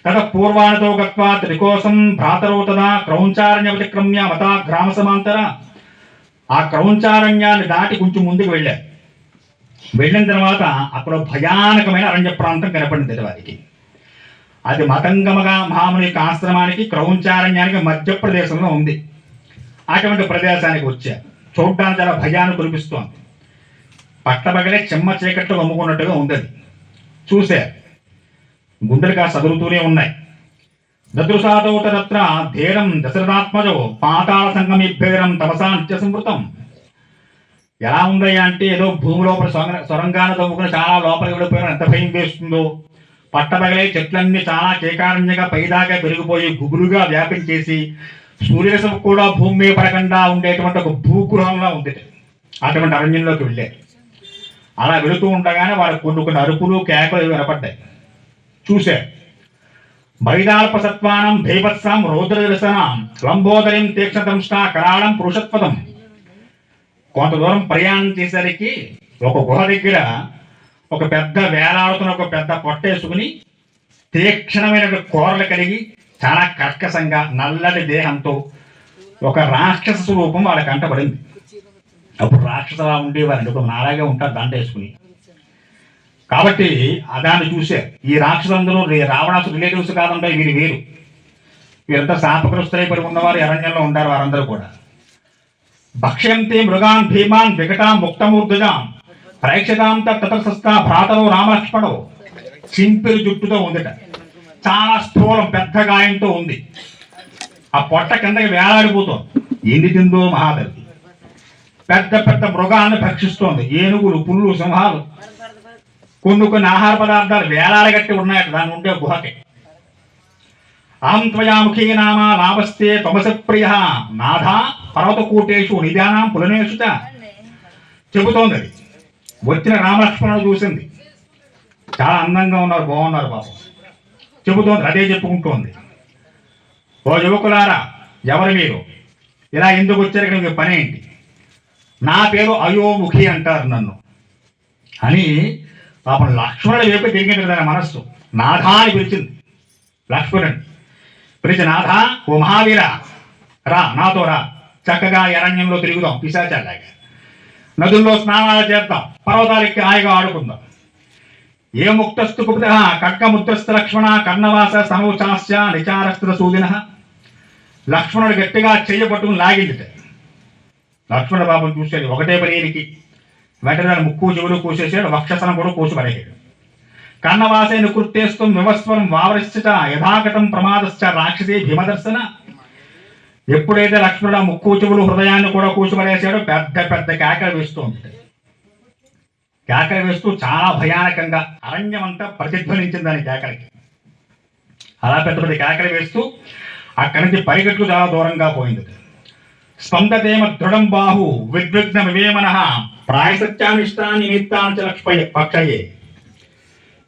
తద పూర్వాణతో గత్వా త్రికోశం భ్రాతరో తదా క్రౌంచారణ్య అతిక్రమ్య మతా గ్రామ సమాంతర. ఆ క్రౌంచారణ్యాన్ని దాటి కొంచెం ముందుకు వెళ్ళారు. వెళ్ళిన తర్వాత అక్కడ భయానకమైన అరణ్య ప్రాంతం కనపడింది వారికి. అది మతంగమగా మహాముని యొక్క ఆశ్రమానికి క్రౌంచారణ్యానికి మధ్య ప్రదేశంలో ఉంది. అటువంటి ప్రదేశానికి వచ్చారు. చూడ్డానికి చాలా భయాన్ని కురిపిస్తోంది. పట్టబగలే చెమ్మ చీకట్లు అమ్ముకున్నట్టుగా ఉంది. అది చూశారు. గుండెలుగా సదురుతూనే ఉన్నాయి. దదృశాదౌత తత్ర ధీరం దశరథాత్మజో పాతాళ సంగమీభేరం తపసా నిత్య సంవృతం. ఎలా ఉందయ్యా అంటే ఏదో భూమి లోపల సొరంగాన్ని తవ్వుకుని చాలా లోపలికి వెళ్ళిపోయినా ఎంత భయం వేస్తుందో. పట్టబగలే చెట్లన్నీ చాలా కేకారణ్యంగా పైదాకా పెరిగిపోయి గుబులుగా వ్యాపించేసి సూర్యరసం కూడా భూమి మీద పడకుండా ఉండేటువంటి ఒక భూగృహంలో ఉంది. అటువంటి అరణ్యంలోకి వెళ్ళారు. అలా వెళుతూ ఉండగానే వారు కొన్ని అరుపులు కేకలు వినపడ్డాయి. చూశారు. వైదాల్పసత్వానం భీభత్సం రౌద్రదర్శనం లంబోదరం తీక్షణదంష్ట కరాళం పురుషత్పదం. కొంత దూరం ప్రయాణం చేసరికి ఒక గుహ దగ్గర ఒక పెద్ద వేలాడుతున్న ఒక పెద్ద పొట్టేసుకుని తీక్షణమైన కూరలు కలిగి చాలా కర్కశంగా నల్లటి దేహంతో ఒక రాక్షస స్వరూపం వాళ్ళ కంటపడింది. అప్పుడు రాక్షసలా ఉండేవారండి, ఒక నాలాగే ఉంటారు దండ వేసుకుని. కాబట్టి దాన్ని చూశారు. ఈ రాక్షసులందరూ రావణాసు రిలేటివ్స్ కాదంటే వీరు వేరు, వీరంతా శాపగ్రస్తులై పడి ఉన్నవారు అరణ్యంలో ఉంటారు. వారందరూ కూడా భక్ష్యంతే మృగాన్ భీమాన్ వికటాం ముక్తమూర్ధజాం ప్రేక్షతాం తతస్తా భ్రాతలో రామలక్ష్మణవు. చింపిరి జుట్టుతో ఉందిట, చాలా స్థూలం, పెద్ద గాయంతో ఉంది. ఆ పొట్ట కిందకి వేలాడిపోతుంది. ఎన్ని తిందో మహాదేవి. పెద్ద పెద్ద మృగాలను భక్షిస్తోంది. ఏనుగులు, పుల్లు, సింహాలు, కొన్ని ఆహార పదార్థాలు వేలాడగట్టి ఉన్నాయట దాని ఉండే గుహకి. అహం త్వయాముఖీ నామ లాభస్తే తమస ప్రియ నాథ పర్వతకూటేషు నిధానం పులనేషు చెబుతోంది. అది వచ్చిన రామలక్ష్మణుడు చూసింది. చాలా అందంగా ఉన్నారు, బాగున్నారు పాపం. చెబుతోంది, అదే చెప్పుకుంటోంది. ఓ యువకులారా, ఎవరు మీరు? ఇలా ఎందుకు వచ్చారు? ఇక్కడ మీకు పని ఏంటి? నా పేరు అయోముఖి అంటారు నన్ను అని. పాపం లక్ష్మణుడు వైపు తిరిగింది తన మనస్సు. నాథా అని పిలిచింది. లక్ష్మణుడు పిలిచి, నాథ, ఓ మహావీర, రా, నాతో రా, చక్కగా అరణ్యంలో తిరుగుదాం, పిశాచాలాగా నదుల్లో స్నానాలు చేద్దాం, పర్వతాలకి హాయిగా ఆడుకుందాం. ఏ ముక్తస్తు కుపిత కట్కముద్రస్థ లక్ష్మణ కర్ణవాస సమౌచాస్య నిచారస్త్ర సూదిన. లక్ష్మణుడు గట్టిగా చెయ్యబట్టుకుని లాగింది. లక్ష్మణ బాబుని చూసేది ఒకటే పనికి. వెంటనే ముక్కు చెవులు కూసేసాడు, వక్షసనం కూడా కూసిపడేసాడు. కర్ణవాసేను కృత్యేస్తం వివస్వరం వావరిశ్చ యథాగతం ప్రమాదశ్చ రాక్షసే భీమదర్శన. ఎప్పుడైతే లక్ష్మణుడు ముక్కు చెవులు హృదయాన్ని కూడా కూసిపడేసాడో పెద్ద పెద్ద కేకలు వేస్తూ ఉంటుంది. కేకలు వేస్తూ చాలా భయానకంగా అరణ్యం అంతా ప్రతిధ్వనించింది దాని కేకలకి. అలా పెద్ద పెద్ద కేకలు వేస్తూ అక్కడి నుంచి పరిగెట్లు చాలా దూరంగా పోయింది. స్పందతేమ దృఢం బాహు విద్విగ్న వివేమన ప్రాయసత్యానిష్టా నిమిత్తాంచ పక్షయే.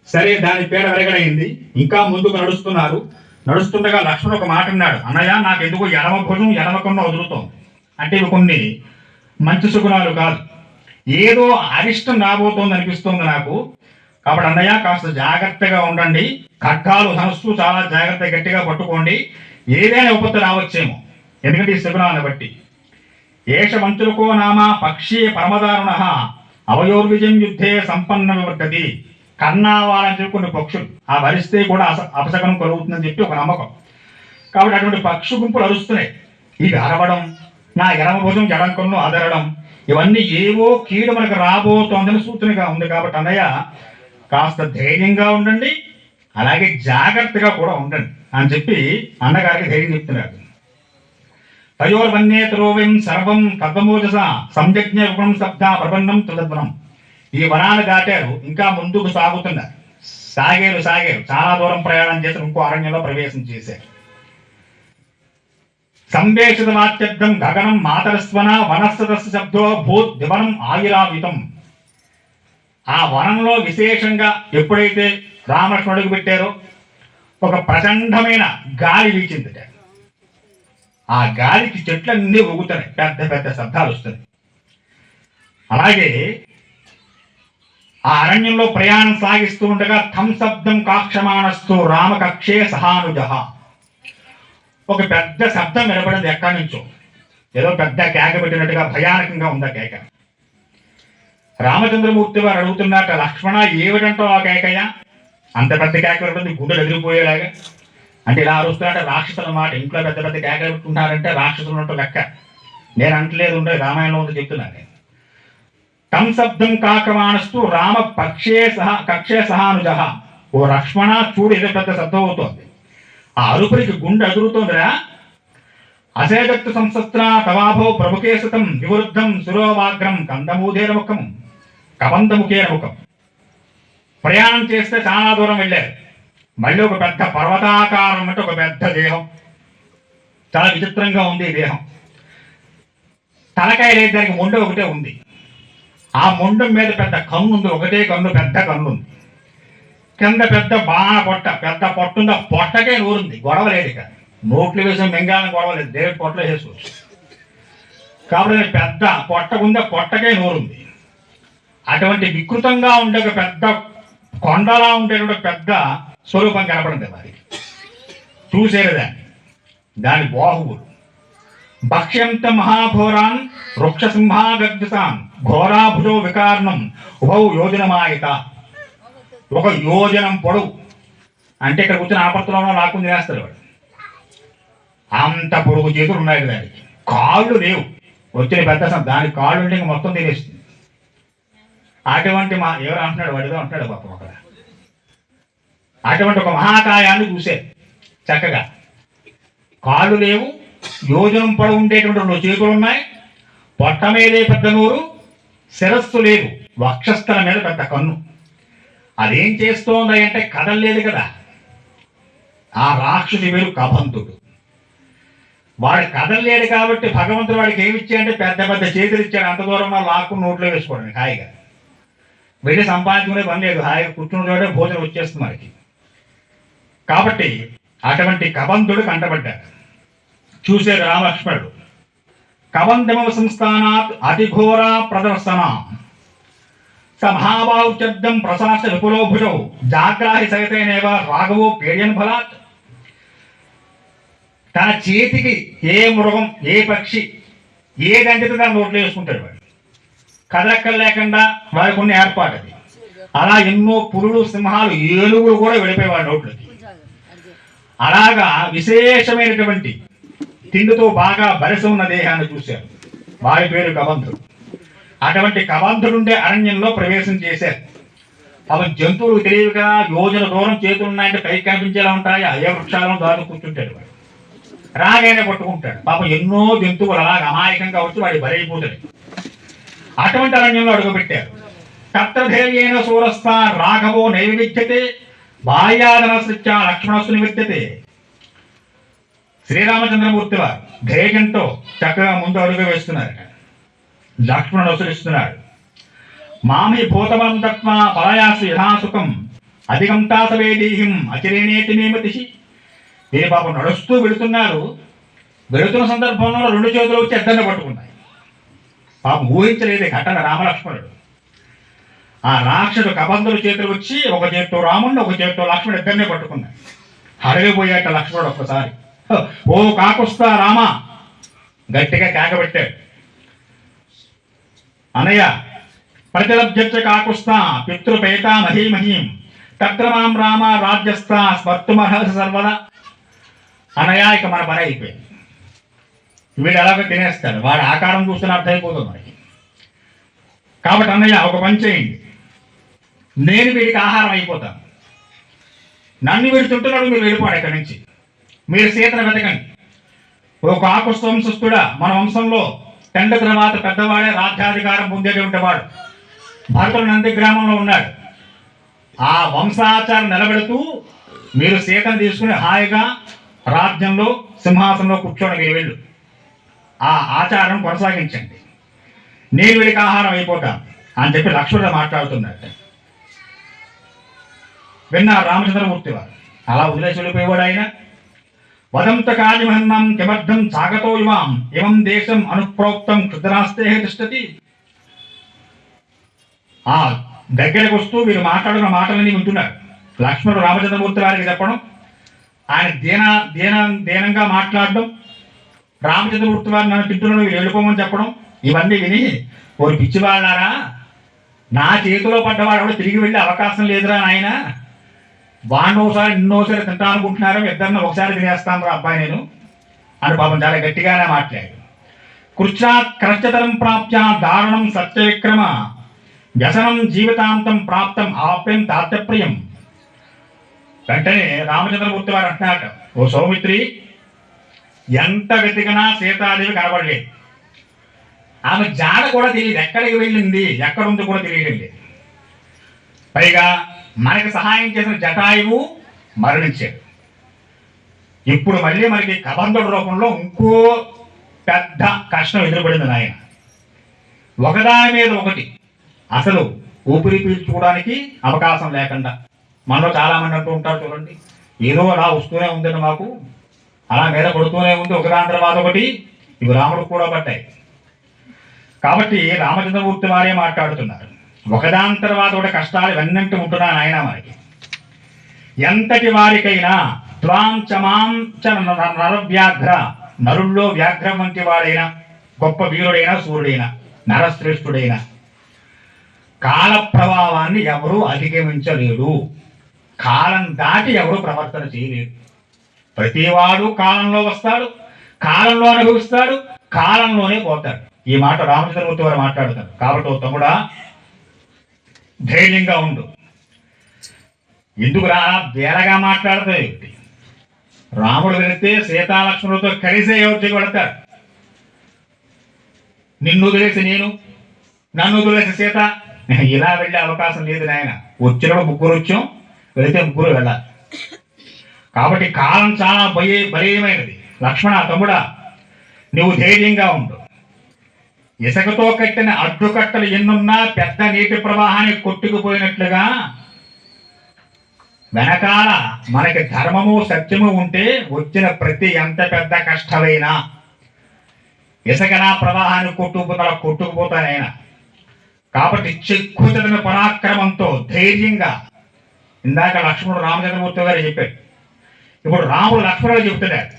సరే, దాని పేడ వెరగడైంది. ఇంకా ముందుకు నడుస్తున్నారు. నడుస్తుండగా లక్ష్మణుడు ఒక మాట అన్నాడు. అన్నయ్య, నాకు ఎందుకు ఎడమ భుజం ఎడమ కన్ను వదులుతోంది. అంటే ఇవి కొన్ని మంచి సుగుణాలు కాదు, ఏదో అరిష్టం రాబోతోంది అనిపిస్తోంది నాకు. కాబట్టి అన్నయ్య, కాస్త జాగ్రత్తగా ఉండండి. ఖడ్గాలు, ధనస్సు చాలా జాగ్రత్తగా గట్టిగా పట్టుకోండి. ఏదైనా విపత్తు రావచ్చేమో, ఎందుకంటే ఈ శకునాన్ని బట్టి. ఏష మంత్రులకో నామ పక్షీ పరమదారుణ అవయోర్విజయం యుద్ధే సంపన్న వివర్తతి. కన్నావాలని చెప్పి కొన్ని పక్షులు ఆ వరిస్తే కూడా అపశకనం కలుగుతుందని చెప్పి ఒక నమ్మకం. కాబట్టి అటువంటి పక్షు గుంపులు అరుస్తున్నాయి. ఇది అరవడం, నా ఎడమ భుజం ఎడం కన్ను అదరడం, ఇవన్నీ ఏవో కీడు మనకు రాబోతోందని సూచనగా ఉంది. కాబట్టి అన్నయ్య, కాస్త ధైర్యంగా ఉండండి, అలాగే జాగ్రత్తగా కూడా ఉండండి అని చెప్పి అన్నగారికి ధైర్యం చెప్తున్నారు. తయోర్వన్యేతరోవిం సర్వం తద్వమోజస సంయజ్ఞ గుణం శబ్ద ప్రబంధం తదద్వనం. ఈ వనాన్ని దాటారు, ఇంకా ముందుకు సాగుతున్నారు. సాగేరు చాలా దూరం ప్రయాణం చేసి ఇంకో అరణ్యంలో ప్రవేశం చేశారు. సంవేషిత వాత్యర్థం గగనం మాతరస్వన వనస్సదస్సు శబ్దో భూత్ దివనం ఆయురావితం. ఆ వనంలో విశేషంగా ఎప్పుడైతే రామలక్ష్మణుడికి పెట్టారో ఒక ప్రచండమైన గాలి వీచింది. ఆ గాలికి చెట్లన్నీ ఊగుతున్నాయి, పెద్ద పెద్ద శబ్దాలు వస్తున్నాయి. అలాగే ఆ అరణ్యంలో ప్రయాణం సాగిస్తూ ఉండగా థం శబ్దం కాక్షమాణస్తు రామకక్షే సహానుజ. ఒక పెద్ద శబ్దం వినపడింది ఎక్కడి నుంచో, ఏదో పెద్ద కేక పెట్టినట్టుగా భయానకంగా ఉంది ఆ కేక. రామచంద్రమూర్తి వారు అడుగుతున్నట్ట, లక్ష్మణ, ఏమిటంటావు ఆ కేకయ్య? అంత పెద్ద కేక ఉంటుంది, గుండెలు ఎదిరిపోయేలాగా. అంటే ఇలా అరుస్తున్నట్ట రాక్షసుల మాట. ఇంట్లో పెద్ద పెద్ద కేకలు పెట్టుకుంటారంటే రాక్షసులు ఉన్నట్టు లెక్క. నేను అంటలేదు, ఉండదు, రామాయణంలో ఉంది చెప్తున్నాను. తం శబ్దం కాకమానస్తూ రామ కక్షే సహానుజ. ఓ లక్ష్మణ, చూడు, ఏదో పెద్ద శబ్దం అవుతోంది. ఆ అరుపురికి గుండె ఎదురుతోందిరా. అసేదత్తు సంసత్ర తవాభో ప్రముఖేశతం వివృద్ధం సురోవాగ్రం కందమూదేర ముఖం కబంధముఖేర ముఖం. ప్రయాణం చేస్తే చాలా దూరం వెళ్ళారు. మళ్ళీ ఒక పెద్ద పర్వతాకారం అంటే ఒక పెద్ద దేహం, చాలా విచిత్రంగా ఉంది ఈ దేహం. తలకాయ లేదు, దానికి మొండె ఒకటే ఉంది. ఆ మొండం మీద పెద్ద కన్ను ఉంది, ఒకటే కన్ను, పెద్ద కన్ను ఉంది. కింద పెద్ద బాగా పెద్ద పొట్టు ఉంది. ఆ పొట్టకే నూరుంది, గొడవ లేదు. ఇక నోట్లు వేసిన మెంగాలను గొడవ లేదు, డైరెక్ట్ పొట్టలో వేసుకోవచ్చు. కాబట్టి పెద్ద పొట్ట ఉంది, ఆ పొట్టకే నూరుంది. అటువంటి వికృతంగా ఉండే ఒక పెద్ద కొండలా ఉండేటువంటి పెద్ద స్వరూపం కనపడింది వారికి. చూసేది దాని బాహువులు. భక్ష్యంత మహాఘోరాన్ వృక్షసింహాగర్జసాన్ ఘోరాభుజో వికారణం ఉభౌ యోజనమాయిత. ఒక యోజనం పొడవు అంటే ఇక్కడ కూర్చొని ఆపత్తులో లాక్కుని తినేస్తారు వాడు. అంత పొడుగు చేతులు ఉన్నాయి దానికి. కాళ్ళు లేవు, వచ్చిన పెద్ద దానికి కాళ్ళు ఉంటే ఇంక మొత్తం తినేస్తుంది. అటువంటి ఎవరు అంటున్నాడు, వాడిదో అంటున్నాడు పాపం అక్కడ. అటువంటి ఒక మహాకాయాన్ని చూసే చక్కగా. కాళ్ళు లేవు, యోజనం పొడవు ఉండేటువంటి 2 చేతులు ఉన్నాయి, పొట్ట మీదే పెద్ద నోరు, శిరస్సు లేదు, వక్షస్థలం మీద పెద్ద కన్ను. అదేం చేస్తోంది అంటే కదలలేదు కదా. ఆ రాక్షసి పేరు కబంధుడు. వాడు కదలలేడు కాబట్టి భగవంతుడు వాడికి ఏమి ఇచ్చాడంటే పెద్ద పెద్ద చేతులు ఇచ్చాడు. అంత దూరంలో లాక్కుని నోట్లో వేసుకోవడానికి హాయిగా. వెళ్ళి సంపాదించుకునే పని లేదు, హాయిగా కూర్చున్న చోటే భోజనం వచ్చేస్తుంది మనకి. కాబట్టి అటువంటి కబంధుడు కంటపడ్డాడు. చూసే రామలక్ష్మణుడు. కబంధమ సంస్థానాత్ అతిఘోర ప్రదర్శన మహాబాహుచర్దం ప్రశాస విపులోభుజౌ జాగ్రాహి సహితేనేవ రాఘవో పేర్యన్ ఫలాత్. తన చేతికి ఏ మృగం, ఏ పక్షి, ఏ గంటితో తన నోట్లో వేసుకుంటాడు వాడు. కదలక్కలు లేకుండా వాడికి ఉన్న ఏర్పాటు అది. అలా ఎన్నో పులులు, సింహాలు, ఏనుగులు కూడా వెళ్ళిపోయేవాడు నోట్లోకి. అలాగా విశేషమైనటువంటి తిండితో బాగా బరిసి ఉన్న దేహాన్ని చూశారు. వారి పేరు కబంధుడు. అటువంటి కబంధుడుండే అరణ్యంలో ప్రవేశం చేశారు. అవి జంతువులు తెలియక యోజన దూరం చేతులు ఉన్నాయంటే పైకి కనిపించేలా ఉంటాయి. అయ్యే వృక్షాలను దాని కూర్చుంటాడు వాడు. రాగానే పట్టుకుంటాడు. పాపం ఎన్నో జంతువులు అలాగ అమాయకంగా వచ్చి వాడి బలైపోతాడు. అటువంటి అరణ్యంలో అడుగుపెట్టారు. తత్రధైర్యేణ సూరస్థ రాఘవో నైవిధ్యతే బాహ్యాదనశ్చ లక్ష్మణస్సు నివిద్యతే. శ్రీరామచంద్రమూర్తి వారు ధైర్యంతో చక్కగా ముందు అడుగు వేస్తున్నారు. లక్ష్మణుడు అనుసరిస్తున్నాడు. మామి భూతమం తత్వ పలయాసు యథాసుఖం అధికంతాసవేదీహిం అచిరేణేతి మేమతి. దీని పాపం నడుస్తూ వెళుతున్నారు. వెళుతున్న సందర్భంలో 2 చేతులు వచ్చి ఎద్దరిని పట్టుకున్నాయి. పాపం ఊహించలేదు ఘటన రామలక్ష్మణుడు. ఆ రాక్షసుడు కబంధుల చేతులు వచ్చి ఒక చేతితో రాముడిని, ఒక చేతితో లక్ష్మణుడు ఇద్దరినే పట్టుకున్నాయి. హరిగిపోయాట లక్ష్మణుడు. ఒక్కసారి ఓ కాకుస్తా రామ గట్టిగా కేకబెట్టాడు. అనయ్య ప్రతిలభ్యచ్చ కాకుస్తా పితృపేతా మహీమహీం తత్ర మాం రామ రాజ్యస్థ స్మర్తుమర్హసి సర్వదా. అనయ్య ఇక మన పని అయిపోయింది. వీడు ఎలాగో తినేస్తాడు, వాడి ఆకారం చూస్తున్న అర్థమైపోతుంది మనకి. కాబట్టి అన్నయ్య ఒక పని చేయండి, నేను వీడికి ఆహారం అయిపోతాను. నన్ను వీడు చుట్టున్నాడు, మీరు వెళ్ళిపోండి ఇక్కడి నుంచి. మీరు సీతను వెతకండి. ఓ కాకుస్థ వంశస్థుడా, మన వంశంలో తండ్రి తర్వాత పెద్దవాడే రాజ్యాధికారం పొందేటువంటి వాడు. భరతుడు నంది గ్రామంలో ఉన్నాడు. ఆ వంశాచారం నిలబెడుతూ మీరు సీతను తీసుకుని హాయిగా రాజ్యంలో సింహాసనంలో కూర్చోండి. మీరు వెళ్ళు, ఆ ఆచారం కొనసాగించండి. నేను వీడికి ఆహారం అయిపోతాను అని చెప్పి లక్ష్మణుడు మాట్లాడుతున్నాడు. విన్నారు రామచంద్రమూర్తి వారు. అలా వదిలేసి వెళ్ళిపోయేవాడు ఆయన. వదంత కాళిమహన్నం కిమర్థం సాగతో ఇమాం ఇమం దేశం అనుప్రోక్తం క్షుద్రాస్తే తిష్టతి. ఆ దగ్గరకు వస్తూ వీరు మాట్లాడుతున్న మాటలని వింటున్నారు. లక్ష్మణుడు రామచంద్రమూర్తి వారికి చెప్పడం, ఆయన దీనంగా మాట్లాడడం, రామచంద్రమూర్తి వారు నన్ను తింటున్నాను వీరు వెళ్ళిపోమని చెప్పడం, ఇవన్నీ విని ఓరి పిచ్చివాళ్ళారా, నా చేతిలో పడ్డవాడు కూడా తిరిగి వెళ్ళే అవకాశం లేదురా నాయన, వాడిని ఒకసారి ఎన్నోసారి తింటా అనుకుంటున్నారు, ఇద్దరిని ఒకసారి తినేస్తాను రా అబ్బాయి నేను అని పాపం చాలా గట్టిగానే మాట్లాడాడు. కృచ్చాత్ క్రచ్చతరం ప్రాప్య దారుణం సత్యవిక్రమ వ్యసనం జీవితాంతం ప్రాప్తం ఆప్యం తాత్యప్రియం. వెంటనే రామచంద్రమూర్తి వారు అంటున్నారట, ఓ సౌమిత్రి, ఎంత వెతికినా సీతాదేవి కనబడలేదు. ఆమె జాడ కూడా తెలియదు, ఎక్కడికి వెళ్ళింది ఎక్కడుంది కూడా తెలియదండి. పైగా మనకి సహాయం చేసిన జటాయువు మరణించాడు. ఇప్పుడు మళ్ళీ మనకి కబంధుడి రూపంలో ఇంకో పెద్ద కష్టం ఎదురుపడింది నాయన. ఒకదాని మీద ఒకటి అసలు ఊపిరి పీల్చుకోవడానికి అవకాశం లేకుండా. మనలో చాలా మంది అంటూ ఉంటారు చూడండి, ఏదో అలా వస్తూనే ఉందండి మాకు, అలా మీద కొడుతూనే ఉంది ఒకదాని తర్వాత ఒకటి. ఇవి రాముడు కూడా పట్టాయి. కాబట్టి రామచంద్రమూర్తి వారే మాట్లాడుతున్నారు, ఒకదాని తర్వాత ఒకటి కష్టాలు వెన్నంటి ఉంటున్నాను ఆయన మనకి. ఎంతటి వారికైనా త్వాంచమాంచ నరవ్యాఘ్ర, నరుల్లో వ్యాఘ్రం వంటి వాడైనా, గొప్ప వీరుడైనా సూర్యుడైనా నరశ్రేష్ఠుడైన కాల ప్రభావాన్ని ఎవరూ అధిగమించలేడు. కాలం దాటి ఎవరు ప్రవర్తన చేయలేడు. ప్రతివాడు కాలంలో వస్తాడు, కాలంలో అనుభవిస్తాడు, కాలంలోనే పోతాడు. ఈ మాట రామచంద్రమూర్తి వారు మాట్లాడతారు. కాబట్టి ఓ తమ్ముడా, ధైర్యంగా ఉండు. ఎందుకురా వేరగా మాట్లాడతాయి? రాముడు వెళితే సీతాలక్ష్మణులతో కలిసే అయోధ్యకు వెళతాడు. నిన్ను వదిలేసి నేను, నన్ను వదిలేసి సీత, ఇలా వెళ్ళే అవకాశం లేదు నాయన. వచ్చినప్పుడు ముగ్గురు వచ్చాం, వెళితే ముగ్గురు వెళ్ళాలి. కాబట్టి కాలం చాలా బలీయమైనది. లక్ష్మణ తమ్ముడా, నువ్వు ధైర్యంగా ఉండు. ఇసుకతో కట్టిన అడ్డుకట్టలు ఎన్నున్నా పెద్ద నీటి ప్రవాహానికి కొట్టుకుపోయినట్లుగా వెనకాల మనకి ధర్మము సత్యము ఉంటే వచ్చిన ప్రతి ఎంత పెద్ద కష్టమైనా ఇసుకనా ప్రవాహాన్ని కొట్టుకుపోతానైనా. కాబట్టి చెక్కుతున్న పరాక్రమంతో ధైర్యంగా, ఇందాక లక్ష్మణుడు రామచంద్రమూర్తి గారు చెప్పాడు, ఇప్పుడు రాముడు లక్ష్మణుడు చెబుతున్నాడు,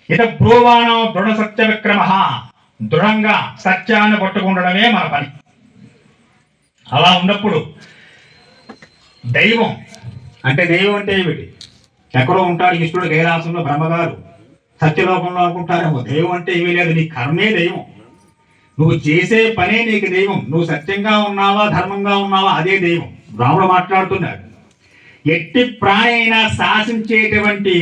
ఇత బ్రూవాణం దృఢ సత్య విక్రమ, దృఢంగా సత్యాన్ని పట్టుకుండడమే మన పని. అలా ఉన్నప్పుడు దైవం అంటే ఏమిటి? ఎక్కడో ఉంటాడు ఈశ్వరుడు కైలాసంలో బ్రహ్మగారు సత్యలోకంలో అనుకుంటారేమో. దైవం అంటే ఏమీ లేదు, నీ కర్మే దైవం. నువ్వు చేసే పనే నీకు దైవం. నువ్వు సత్యంగా ఉన్నావా ధర్మంగా ఉన్నావా అదే దైవం. రాముడు మాట్లాడుతున్నాడు, ఎట్టి ప్రాణి అయినా శాసించేటువంటి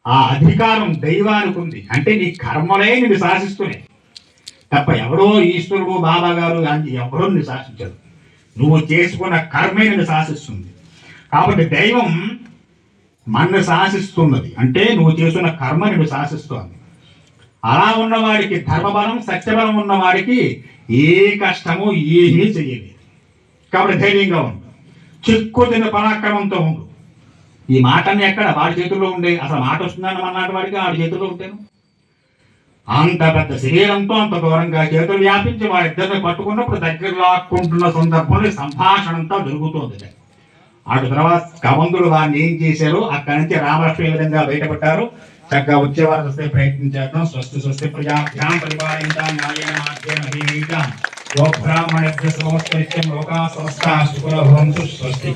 ఆ అధికారం దైవానికి ఉంది. అంటే నీ కర్మలే నిన్ను శాసిస్తున్నాయి తప్ప ఎవరో ఈశ్వరుడు బాబా గారు ఎవరో నిన్ను శాసించరు. నువ్వు చేసుకున్న కర్మే నిన్ను శాసిస్తుంది. కాబట్టి దైవం మన్ను శాసిస్తున్నది, అంటే నువ్వు చేస్తున్న కర్మ నిన్ను శాసిస్తోంది. అలా ఉన్నవాడికి ధర్మబలం సత్యబలం ఉన్నవాడికి ఏ కష్టము ఏమీ చెయ్యలేదు. కాబట్టి ధైర్యంగా ఉండు, చిక్కుతున్న పరాక్రమంతో ఉండు. ఈ మాటని ఎక్కడ వాడి చేతుల్లో ఉండే, అసలు మాట వస్తుందని అన్నాడు వాడికి, వాడి చేతుల్లో ఉంటాను. అంత పెద్ద శరీరంతో అంత దూరంగా చేతులు వ్యాపించి వాడిద్దరిని పట్టుకున్నప్పుడు దగ్గర లాక్కుంటున్న సందర్భంలో సంభాషణంతా జరుగుతోంది. అటు తర్వాత కవందులు వారిని ఏం చేశారు, అక్కడి నుంచి రామలక్ష్మి ఏ విధంగా బయటపడ్డారు. చక్కగా వచ్చే వారు వస్తే ప్రయత్నం చేద్దాం. స్వస్తి ప్రజాభ్యాం పరిపాలయంతాం న్యాయేన మార్గేణ మహీం గోబ్రాహ్మణేభ్యः సమస్త నిత్యం లోకాః సమస్తాః సుఖినో భవంతు. స్వస్తి.